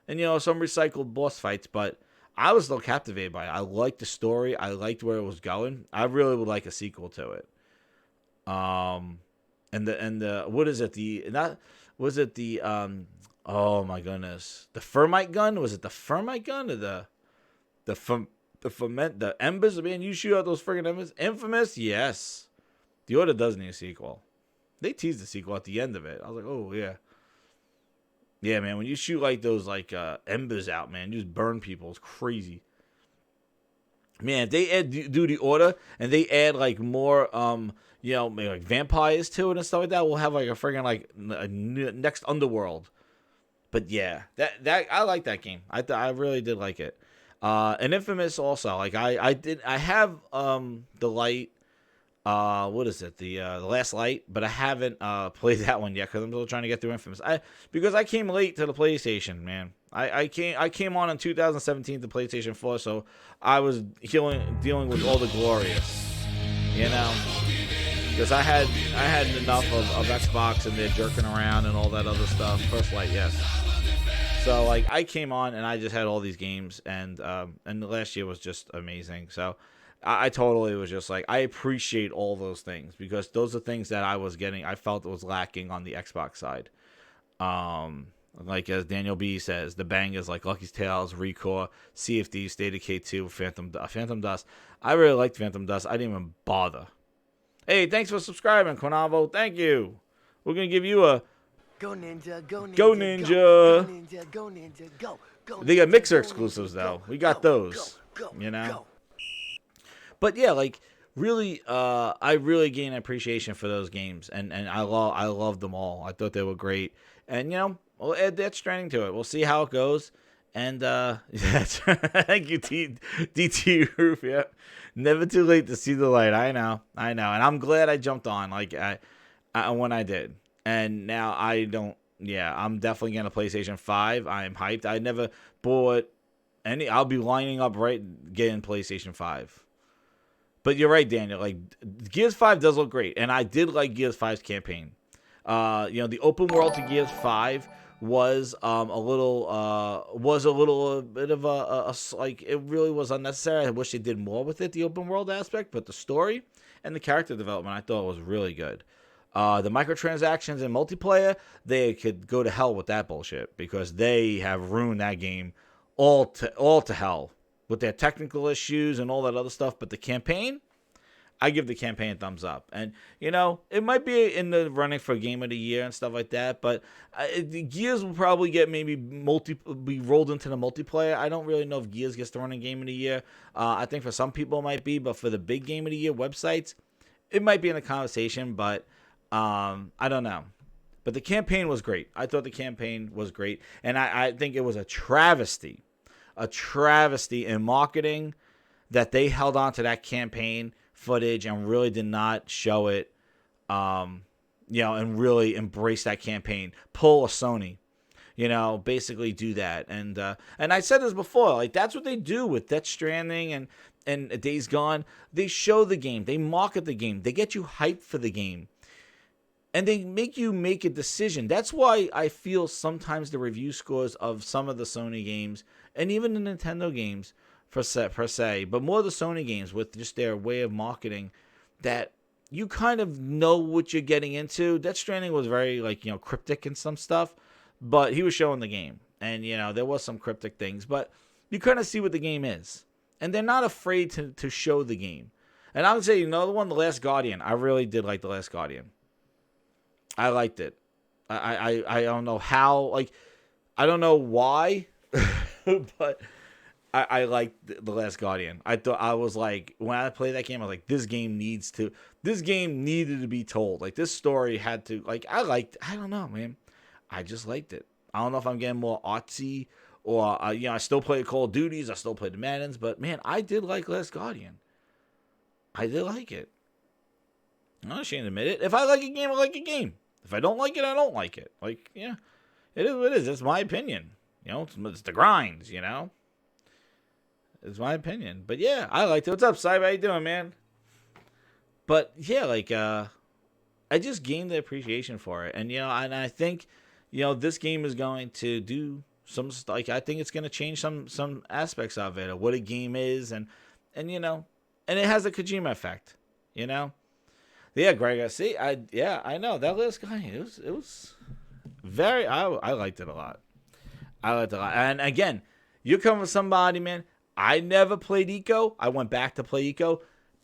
and some recycled boss fights, but I was still captivated by it. I liked the story. I liked where it was going. I really would like a sequel to it. And the what is it? Oh my goodness, the Thermite gun? Was it the Thermite gun or the embers? Man, you shoot out those friggin' embers. Infamous, yes. The Order does need a sequel. They teased the sequel at the end of it. I was like, oh yeah. Yeah, man, when you shoot like those embers out, man, you just burn people. It's crazy. Man, if they do the Order and they add like more maybe like vampires to it and stuff like that, we'll have like a friggin' like a next Underworld. But yeah, that I like that game. I really did like it. And Infamous also, like I have the light. What is it? The Last Light, but I haven't played that one yet because I'm still trying to get through Infamous. Because I came late to the PlayStation, man. I came on in 2017 to PlayStation 4, so I was dealing with all the glorious, because I had enough of Xbox and they're jerking around and all that other stuff. First Light, yes. So like I came on and I just had all these games, and the last year was just amazing. So I totally was just like, I appreciate all those things because those are things that I was getting. I felt it was lacking on the Xbox side. Like as Daniel B says, the bangers like Lucky's Tales, Recore, CFD, State of K2, Phantom Dust. I really liked Phantom Dust. I didn't even bother. Hey, thanks for subscribing, Quinavo. Thank you. We're gonna give you a Go Ninja, go Ninja, Go Ninja. Go Ninja, go Ninja, go. They got Mixer exclusives though. We got those. Go. But yeah, like really, I really gained appreciation for those games, and I loved them all. I thought they were great, and we'll add Death Stranding to it. We'll see how it goes, and thank you, DT Roof. Yeah, never too late to see the light. I know, and I'm glad I jumped on like I when I did, and now I don't. Yeah, I'm definitely getting a PlayStation 5. I'm hyped. I never bought any. I'll be lining up getting PlayStation 5. But you're right, Daniel. Like Gears 5 does look great, and I did like Gears 5's campaign. The open world to Gears 5 was a little bit of a like it really was unnecessary. I wish they did more with it, the open world aspect, but the story and the character development I thought was really good. The microtransactions and multiplayer, they could go to hell with that bullshit because they have ruined that game all to hell with their technical issues and all that other stuff. But the campaign, I give the campaign a thumbs up. And, it might be in the running for Game of the Year and stuff like that, but Gears will probably get maybe be rolled into the multiplayer. I don't really know if Gears gets the running Game of the Year. I think for some people it might be, but for the big Game of the Year websites, it might be in the conversation, but I don't know. But the campaign was great. I thought the campaign was great, and I think it was a travesty in marketing that they held on to that campaign footage and really did not show it, and really embrace that campaign. Pull a Sony, basically do that. And I said this before, like that's what they do with Death Stranding and Days Gone. They show the game, they market the game, they get you hyped for the game. And they make you make a decision. That's why I feel sometimes the review scores of some of the Sony games and even the Nintendo games per se, but more the Sony games with just their way of marketing, that you kind of know what you're getting into. Death Stranding was very cryptic and some stuff, but he was showing the game, and there was some cryptic things, but you kind of see what the game is, and they're not afraid to show the game. And I would say the one, The Last Guardian. I really did like The Last Guardian. I liked it. I don't know how, I don't know why, but I liked The Last Guardian. I thought, I was like, when I played that game, I was like, this game needed to be told. Like, this story had to, like, I don't know, man. I just liked it. I don't know if I'm getting more artsy or, I still play Call of Duties. I still play the Maddens. But, man, I did like Last Guardian. I did like it. I'm not ashamed to admit it. If I like a game, I like a game. If I don't like it, I don't like it. Like, yeah, it is what it is. It's my opinion. It's the grinds, It's my opinion. But, yeah, I liked it. What's up, Cyber? How you doing, man? But, yeah, like, I just gained the appreciation for it. And, and I think, this game is going to do some, like, I think it's going to change some aspects of it, of what a game is. And and it has a Kojima effect, Yeah, Greg, see, I know. That Last guy, it was very, I liked it a lot. And, again, you come with somebody, man. I never played Eco. I went back to play Eco.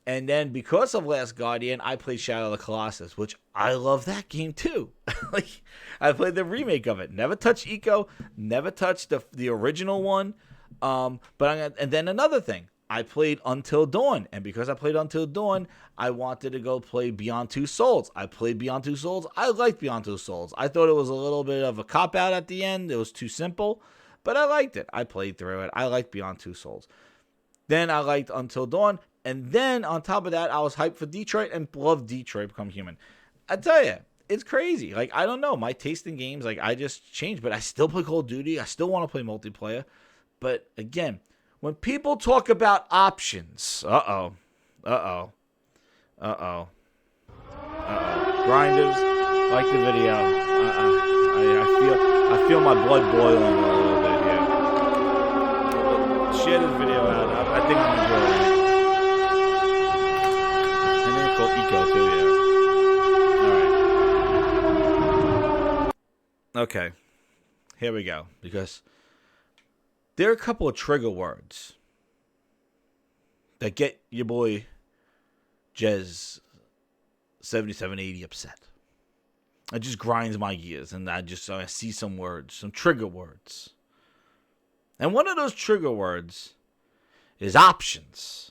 And then because of Last Guardian, I played Shadow of the Colossus, which I love that game too. Like, I played the remake of it. Never touched Eco. Never touched the original one. And then another thing. I played Until Dawn. And because I played Until Dawn, I wanted to go play Beyond Two Souls. I played Beyond Two Souls. I liked Beyond Two Souls. I thought it was a little bit of a cop-out at the end. It was too simple. But I liked it. I played through it. I liked Beyond Two Souls. Then I liked Until Dawn. And then on top of that, I was hyped for Detroit and loved Detroit Become Human. I tell you, it's crazy. Like, I don't know. My taste in games, like, I just changed. But I still play Call of Duty. I still want to play multiplayer. But again, when people talk about options, grinders, like the video. I feel my blood boiling a little bit here. Share this video out. I think I'm enjoying it. And then it's called Eco too, yeah. All right. Okay. Here we go. Because there are a couple of trigger words that get your boy Jez 7780 upset. It just grinds my gears, and I see some words, some trigger words. And one of those trigger words is options.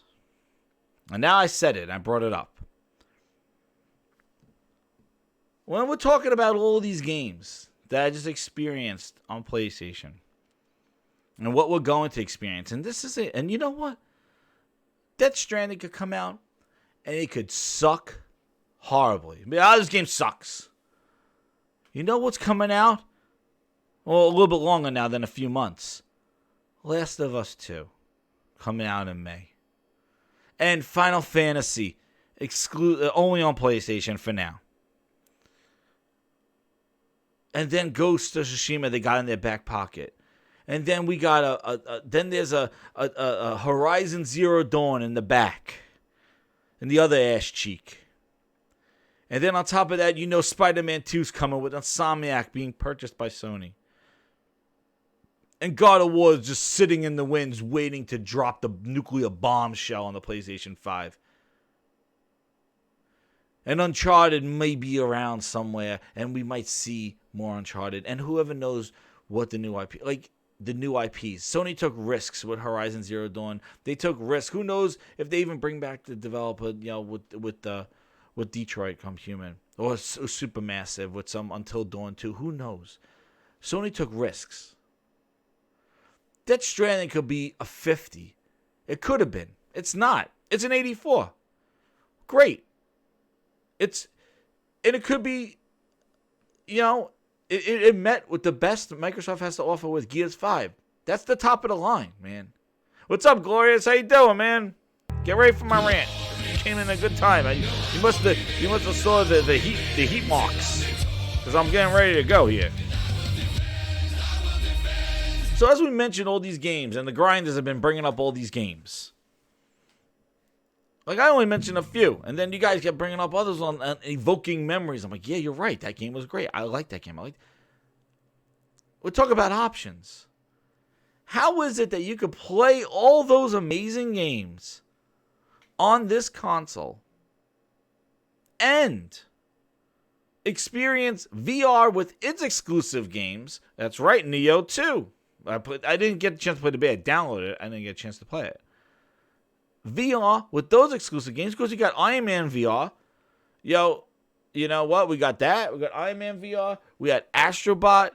And now I said it, I brought it up. When we're talking about all these games that I just experienced on PlayStation, and what we're going to experience, and this is it, and you know what? Death Stranding could come out, and it could suck horribly. This game sucks. You know what's coming out? Well, a little bit longer now than a few months. Last of Us 2, coming out in May. And Final Fantasy, only on PlayStation for now. And then Ghost of Tsushima they got in their back pocket. And then we got then there's a Horizon Zero Dawn in the back. In the other ass cheek. And then on top of that, Spider-Man 2's coming with Insomniac being purchased by Sony. And God of War is just sitting in the winds waiting to drop the nuclear bombshell on the PlayStation 5. And Uncharted may be around somewhere, and we might see more Uncharted. And whoever knows what the new IP, like the new IPs. Sony took risks with Horizon Zero Dawn. They took risks. Who knows if they even bring back the developer, with Detroit Become Human. Or Supermassive with some Until Dawn 2. Who knows? Sony took risks. Death Stranding could be a 50. It could have been. It's not. It's an 84. Great. And it could be, it met with the best Microsoft has to offer with Gears 5. That's the top of the line, man. What's up, Glorious? How you doing, man? Get ready for my rant. Came in a good time. You must have saw the heat marks, because I'm getting ready to go here. So as we mentioned, all these games, and the grinders have been bringing up all these games. Like, I only mentioned a few, and then you guys kept bringing up others on evoking memories. I'm like, yeah, you're right. That game was great. I like that game. We're talking about options. How is it that you could play all those amazing games on this console and experience VR with its exclusive games? That's right, Neo 2. I didn't get a chance to play the beta. I downloaded it. I didn't get a chance to play it. VR with those exclusive games, because you got Iron Man VR. Yo, you know what? We got that. We got Iron Man VR. We got Astrobot.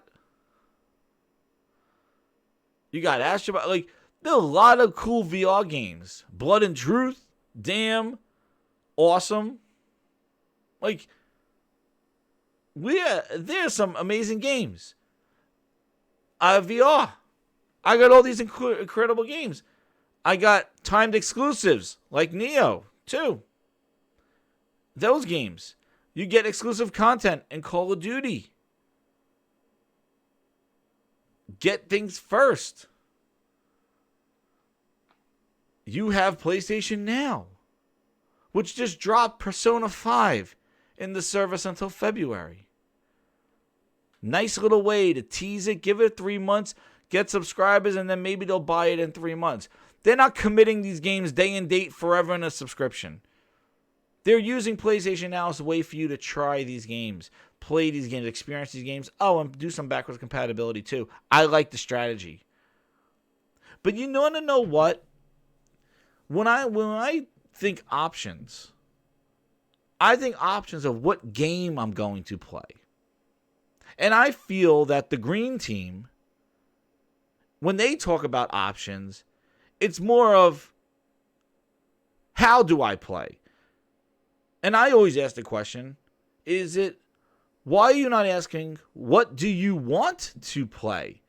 You got Astrobot. Like, there are a lot of cool VR games. Blood and Truth. Damn. Awesome. Like, there's some amazing games. VR. I got all these incredible games. I got timed exclusives like Neo, too. Those games. You get exclusive content in Call of Duty. Get things first. You have PlayStation Now, which just dropped Persona 5 in the service until February. Nice little way to tease it, give it 3 months, get subscribers, and then maybe they'll buy it in 3 months. They're not committing these games day and date forever in a subscription. They're using PlayStation Now as a way for you to try these games, play these games, experience these games. Oh, and do some backwards compatibility too. I like the strategy. But you want to know what? When I think options, I think options of what game I'm going to play. And I feel that the green team, when they talk about options, it's more of, how do I play? And I always ask the question, why are you not asking, what do you want to play?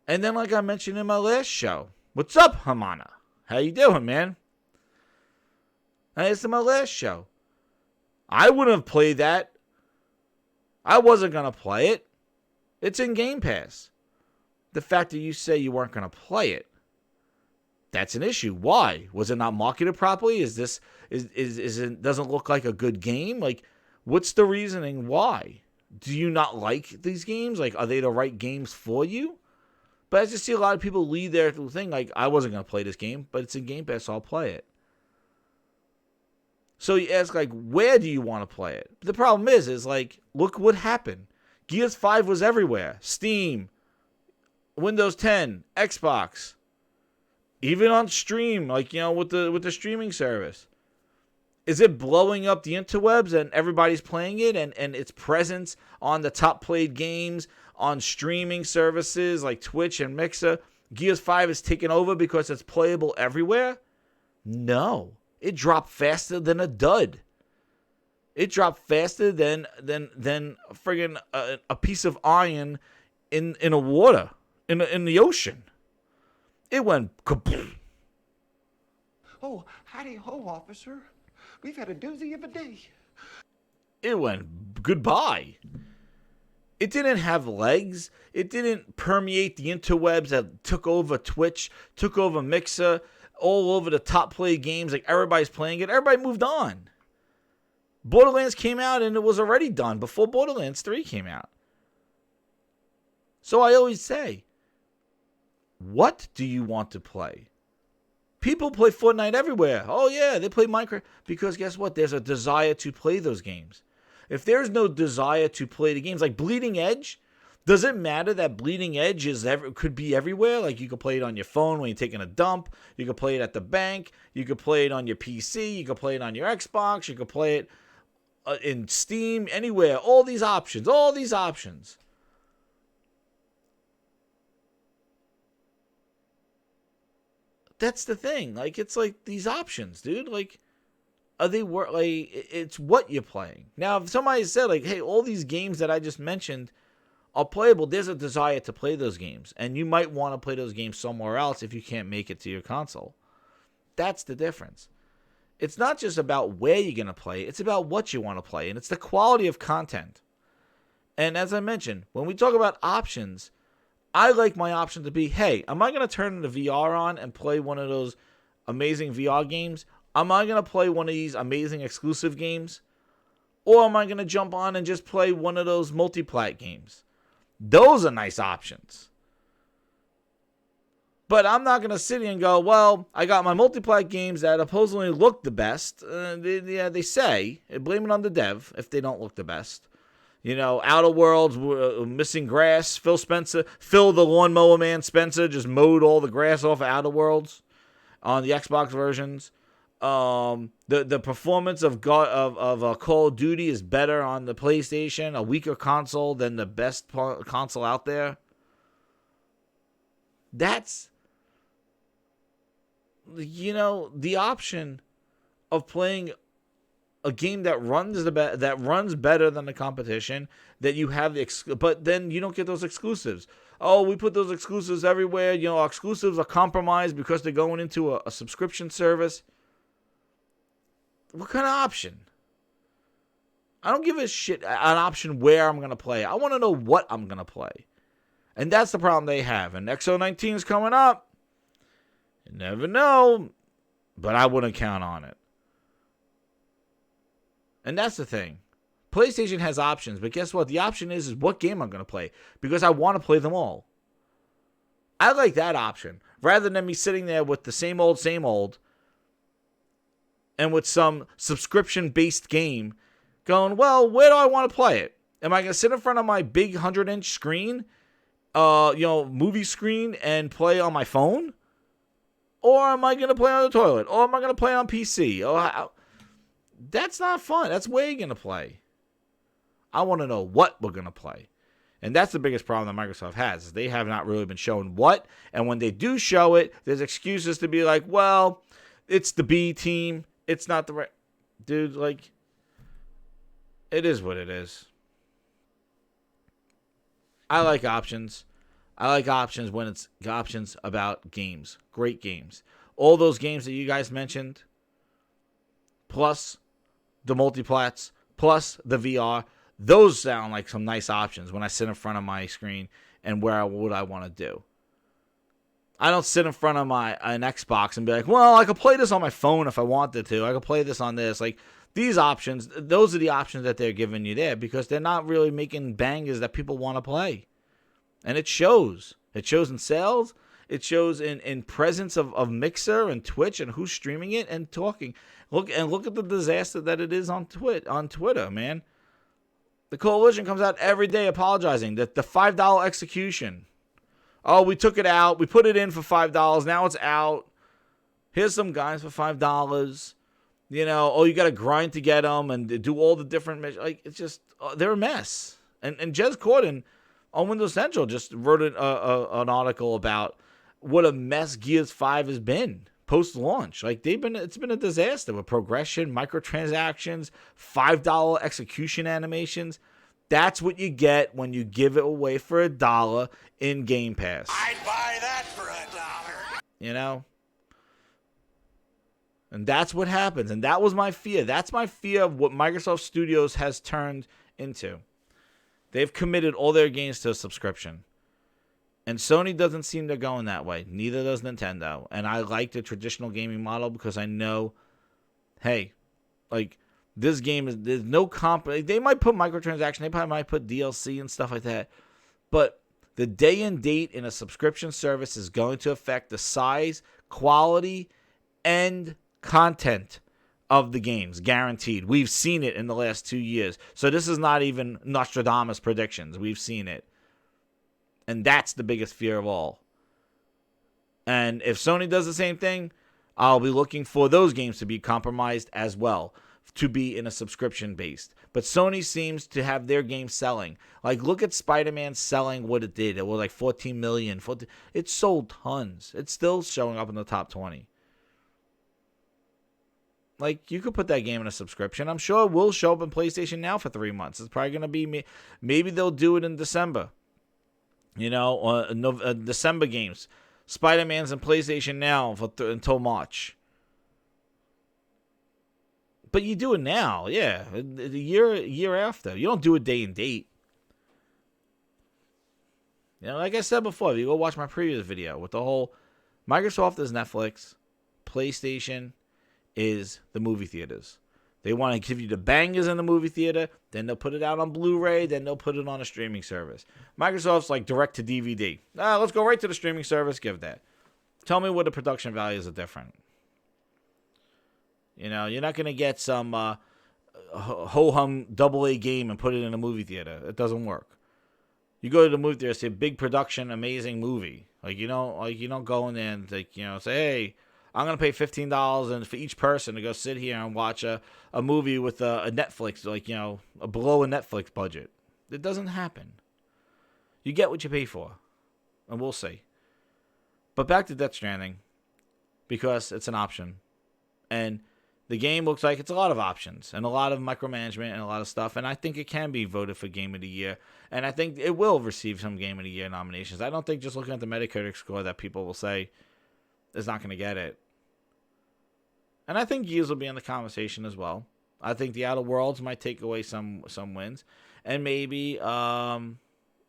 And then, like I mentioned in my last show, what's up, Hamana? How you doing, man? I asked in my last show. I wouldn't have played that. I wasn't going to play it. It's in Game Pass. The fact that you say you weren't going to play it, that's an issue. Why? Was it not marketed properly? Is it doesn't look like a good game? Like, what's the reasoning why? Do you not like these games? Like, are they the right games for you? But I just see a lot of people leave their thing like, I wasn't going to play this game, but it's in Game Pass, so I'll play it. So you ask, like, where do you want to play it? The problem is like, look what happened. Gears 5 was everywhere. Steam, Windows 10, Xbox, even on stream, like, you know, with the streaming service. Is it blowing up the interwebs and everybody's playing it and its presence on the top played games on streaming services like Twitch and Mixer? Gears 5 is taking over because it's playable everywhere? No. It dropped faster than a dud. It dropped faster than friggin' a piece of iron in a water, in the ocean. It went kaboom. Oh, howdy ho, officer. We've had a doozy of a day. It went goodbye. It didn't have legs. It didn't permeate the interwebs that took over Twitch, took over Mixer, all over the top play games. Like, everybody's playing it. Everybody moved on. Borderlands came out and it was already done before Borderlands 3 came out. So I always say, what do you want to play? People play Fortnite everywhere. Oh, yeah, they play Minecraft. Because guess what? There's a desire to play those games. If there's no desire to play the games, like Bleeding Edge, does it matter that Bleeding Edge could be everywhere? Like, you could play it on your phone when you're taking a dump. You could play it at the bank. You could play it on your PC. You could play it on your Xbox. You could play it in Steam, anywhere. All these options. That's the thing. Like, it's like these options, dude. Like, are they like, it's what you're playing. Now, if somebody said, like, hey, all these games that I just mentioned are playable, there's a desire to play those games. And you might want to play those games somewhere else if you can't make it to your console. That's the difference. It's not just about where you're going to play. It's about what you want to play. And it's the quality of content. And as I mentioned, when we talk about options, I like my option to be, hey, am I going to turn the VR on and play one of those amazing VR games? Am I going to play one of these amazing exclusive games? Or am I going to jump on and just play one of those multi-plat games? Those are nice options. But I'm not going to sit here and go, well, I got my multi-plat games that supposedly look the best. They say, blame it on the dev if they don't look the best. You know, Outer Worlds, missing grass. Phil the lawnmower man Spencer, just mowed all the grass off of Outer Worlds on the Xbox versions. The performance of Call of Duty is better on the PlayStation, a weaker console than the best console out there. That's, you know, the option of playing a game that runs better than the competition, that you have but then you don't get those exclusives. Oh, we put those exclusives everywhere. You know, our exclusives are compromised because they're going into a subscription service. What kind of option? I don't give a shit an option where I'm going to play. I want to know what I'm going to play. And that's the problem they have. And XO19 is coming up. You never know. But I wouldn't count on it. And that's the thing. PlayStation has options. But guess what? The option is what game I'm going to play. Because I want to play them all. I like that option. Rather than me sitting there with the same old, and with some subscription-based game going, well, where do I want to play it? Am I going to sit in front of my big 100-inch screen, movie screen, and play on my phone? Or am I going to play on the toilet? Or am I going to play on PC? That's not fun. That's where you're going to play. I want to know what we're going to play. And that's the biggest problem that Microsoft has, is they have not really been shown what. And when they do show it, there's excuses to be like, well, it's the B team. It's not the right... Dude, like, it is what it is. I like options. I like options when it's options about games. Great games. All those games that you guys mentioned, plus the multiplats, plus the VR, those sound like some nice options when I sit in front of my screen and what I want to do. I don't sit in front of an Xbox and be like, well, I could play this on my phone if I wanted to. I could play this on this. Like, these options, those are the options that they're giving you there because they're not really making bangers that people want to play. And it shows. It shows in sales. It shows in presence of Mixer and Twitch and who's streaming it and talking. Look at the disaster that it is on Twitter, man. The Coalition comes out every day apologizing that the $5 execution. Oh, we took it out. We put it in for $5. Now it's out. Here's some guys for $5. You know, oh, you got to grind to get them and do all the different measures. Like, it's just, they're a mess. And Jez Corden on Windows Central just wrote an article about what a mess Gears 5 has been post-launch. Like, it's been a disaster with progression, microtransactions, $5 execution animations. That's what you get when you give it away for $1 in Game Pass. I'd buy that for $1. You know? And that's what happens. And that was my fear. That's my fear of what Microsoft Studios has turned into. They've committed all their games to a subscription. And Sony doesn't seem to go in that way. Neither does Nintendo. And I like the traditional gaming model because I know, hey, like, this game there's no comp. They might put microtransactions. They probably might put DLC and stuff like that. But the day and date in a subscription service is going to affect the size, quality, and content of the games. Guaranteed. We've seen it in the last 2 years. So this is not even Nostradamus predictions. We've seen it. And that's the biggest fear of all. And if Sony does the same thing, I'll be looking for those games to be compromised as well, to be in a subscription based. But Sony seems to have their game selling. Like, look at Spider-Man selling what it did. It was like 14 million. It sold tons. It's still showing up in the top 20. Like, you could put that game in a subscription. I'm sure it will show up in PlayStation Now for 3 months. It's probably going to be, maybe they'll do it in December. You know, December games. Spider-Man's in PlayStation Now until March. But you do it now, yeah. A year after. You don't do it day and date. You know, like I said before, if you go watch my previous video with the whole Microsoft is Netflix, PlayStation is the movie theaters. They want to give you the bangers in the movie theater, then they'll put it out on Blu-ray, then they'll put it on a streaming service. Microsoft's like direct to DVD. Let's go right to the streaming service, give that. Tell me what the production values are different. You know, you're not going to get some ho-hum AA game and put it in a movie theater. It doesn't work. You go to the movie theater, say big production, amazing movie. You don't go in there and say, hey, I'm gonna pay $15 and for each person to go sit here and watch a movie with a Netflix, a below a Netflix budget. It doesn't happen. You get what you pay for, and we'll see. But back to Death Stranding, because it's an option, and the game looks like it's a lot of options and a lot of micromanagement and a lot of stuff, and I think it can be voted for Game of the Year, and I think it will receive some Game of the Year nominations. I don't think just looking at the Metacritic score that people will say is not going to get it. And I think Gears will be in the conversation as well. I think the Outer Worlds might take away some wins, and maybe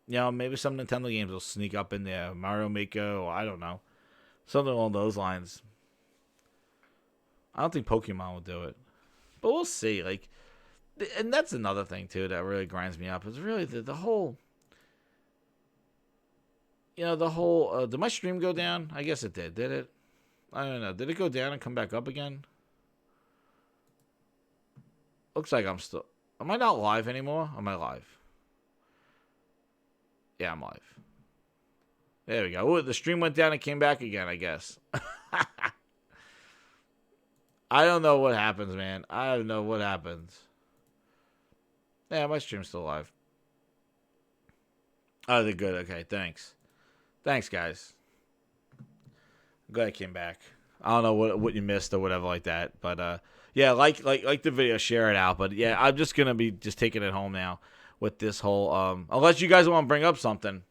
maybe some Nintendo games will sneak up in there, Mario Maker, or I don't know, something along those lines. I don't think Pokemon will do it, but we'll see. And that's another thing too that really grinds me up. Is really the whole, did my stream go down? I guess it did. Did it? I don't know. Did it go down and come back up again? Looks like I'm still. Am I not live anymore? Am I live? Yeah, I'm live. There we go. Ooh, the stream went down and came back again, I guess. I don't know what happens, man. I don't know what happens. Yeah, my stream's still live. Oh, they're good. Okay, thanks. Thanks, guys. I'm glad I came back. I don't know what you missed or whatever like that. But, yeah, like the video, share it out. But, yeah, I'm just going to be just taking it home now with this whole, unless you guys want to bring up something.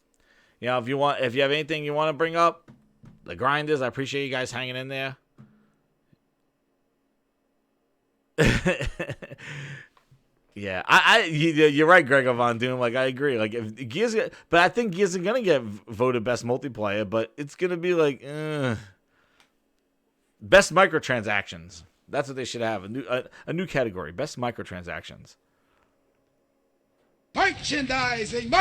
If you have anything you want to bring up, the grinders, I appreciate you guys hanging in there. Yeah, you're right, Gregor Von Doom. I agree. If Gears, but I think Gears is gonna get voted best multiplayer, but it's gonna be best microtransactions. That's what they should have, a new category, best microtransactions. Merchandising,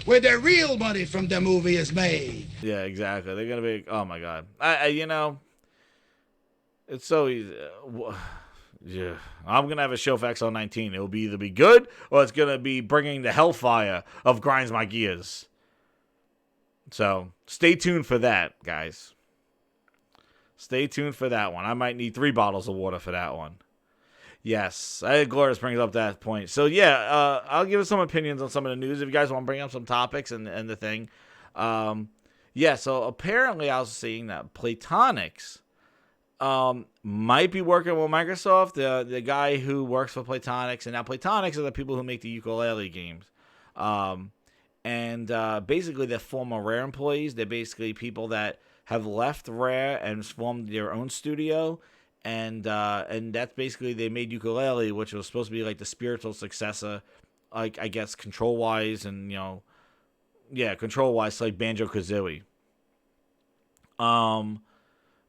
where the real money from the movie is made. Yeah, exactly. They're gonna be. Oh my god. It's so easy. Yeah, I'm gonna have a show for XL19. It'll either be good or it's gonna be bringing the hellfire of grinds my gears. So stay tuned for that, guys. Stay tuned for that one. I might need 3 bottles of water for that one. Yes, Glorious brings up that point. So yeah, I'll give us some opinions on some of the news if you guys want to bring up some topics and the thing. Yeah. So apparently, I was seeing that Platonics might be working with Microsoft, the guy who works for Platonics, and now Platonics are the people who make the ukulele games. Basically they're former Rare employees. They're basically people that have left Rare and formed their own studio, and that's basically they made ukulele, which was supposed to be the spiritual successor, I guess control wise and control wise like Banjo-Kazooie.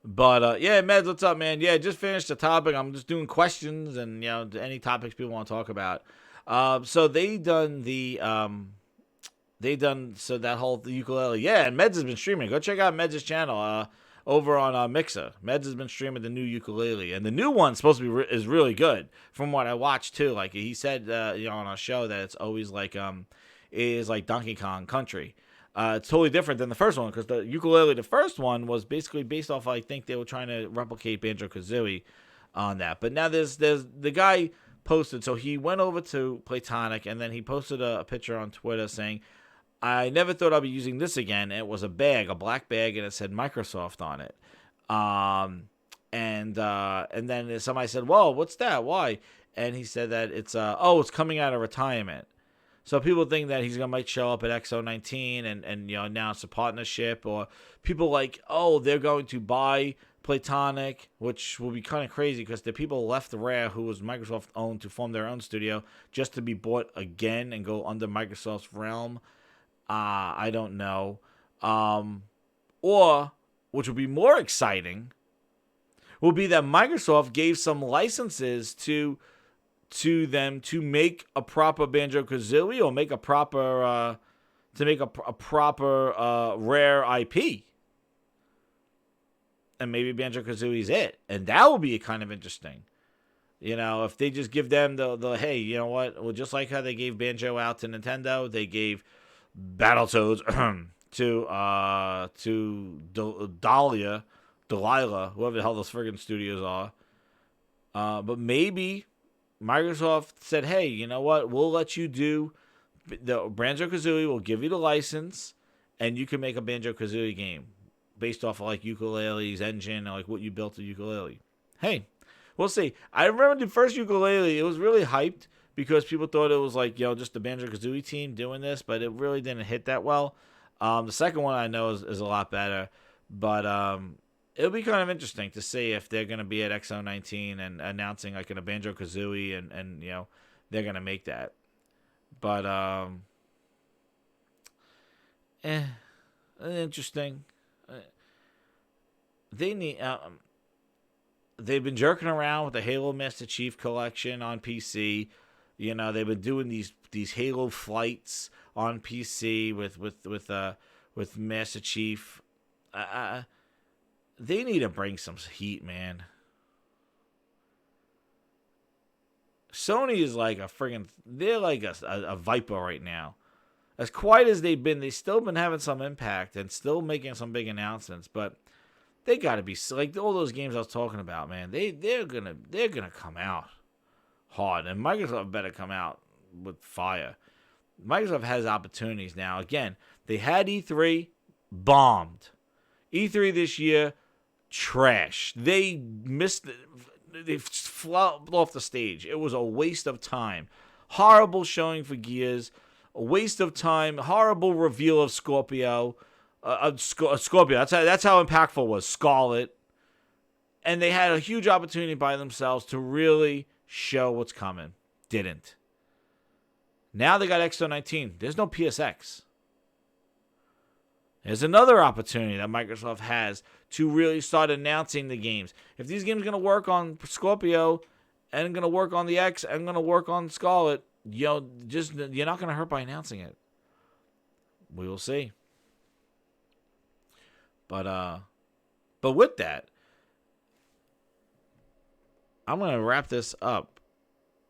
But yeah, Meds, what's up, man? Yeah, just finished the topic. I'm just doing questions and any topics people want to talk about. So they done so that whole ukulele. Yeah, and Meds has been streaming. Go check out Meds' channel over on Mixer. Meds has been streaming the new ukulele, and the new one's supposed to be is really good from what I watched too. He said on our show that it's always it is like Donkey Kong Country. It's totally different than the first one because the ukulele, the first one, was basically based off. I think they were trying to replicate Banjo-Kazooie on that. But now there's the guy posted. So he went over to Platonic and then he posted a picture on Twitter saying, "I never thought I'd be using this again." And it was a bag, a black bag, and it said Microsoft on it. And then somebody said, "Whoa, what's that? Why?" And he said that it's it's coming out of retirement. So people think that might show up at XO19 and announce a partnership, or people they're going to buy Platonic, which will be kind of crazy because the people left Rare, who was Microsoft owned, to form their own studio just to be bought again and go under Microsoft's realm. I don't know. Or, which would be more exciting, will be that Microsoft gave some licenses to them to make a proper Banjo-Kazooie or make a proper Rare IP. And maybe Banjo-Kazooie's it. And that would be kind of interesting. if they just give them the hey, you know what? Well, just like how they gave Banjo out to Nintendo, they gave Battletoads to Delilah, whoever the hell those friggin' studios are. But maybe Microsoft said, hey, you know what? We'll let you do the Banjo-Kazooie. We'll give you the license, and you can make a Banjo-Kazooie game based off of like Ukulele's engine or like what you built the ukulele. Hey, we'll see. I remember the first ukulele, it was really hyped because people thought it was like, just the Banjo-Kazooie team doing this, but it really didn't hit that well. The second one I know is a lot better, but it'll be kind of interesting to see if they're going to be at XO19 and announcing like in a Banjo-Kazooie and they're going to make that. But interesting. They need they've been jerking around with the Halo Master Chief collection on PC. They've been doing these Halo flights on PC with Master Chief. They need to bring some heat, man. Sony is like they're like a viper right now. As quiet as they've been, they've still been having some impact and still making some big announcements. But they got to be like all those games I was talking about, man. They're gonna come out hard, and Microsoft better come out with fire. Microsoft has opportunities now. Again, they had E3, bombed. E3 this year, trash. They missed it. They flopped off the stage. It was a waste of time. Horrible showing for Gears. A waste of time. Horrible reveal of Scorpio. Scorpio. That's how impactful it was. Scarlet. And they had a huge opportunity by themselves to really show what's coming. Didn't. Now they got XO19. There's no PSX. There's another opportunity that Microsoft has to really start announcing the games. If these games are going to work on Scorpio and going to work on the X and going to work on Scarlet, you're not going to hurt by announcing it. We will see. But with that, I'm going to wrap this up.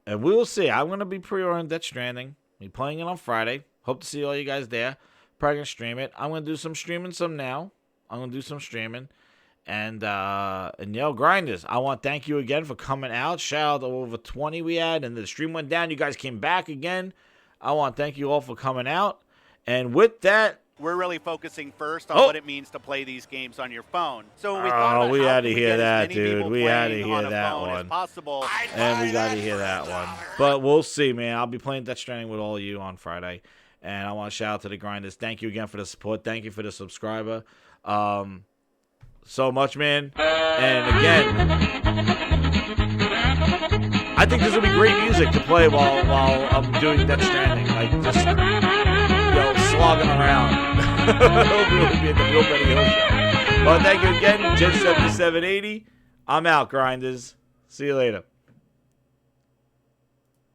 And we will see. I'm going to be pre-ordering Death Stranding. Be playing it on Friday. Hope to see all you guys there. Probably going to stream it. I'm going to do some streaming some now. I'm going to do some streaming. And Grinders, I want to thank you again for coming out. Shout out to over 20 we had. And the stream went down. You guys came back again. I want to thank you all for coming out. And with that, we're really focusing first on what it means to play these games on your phone. So when we thought about we how had to can we hear get as that, many dude. people We had to playing hear on a that phone as one. possible. And we got to hear that one. But we'll see, man. I'll be playing Death Stranding with all of you on Friday. And I want to shout out to the Grinders. Thank you again for the support. Thank you for the subscriber. So much, man. And again, I think this will be great music to play while I'm doing Death Stranding. Like, just, slogging around. It'll really be at the Real Benny Hill Show. Well, thank you again. Jet 7780. I'm out, Grinders. See you later.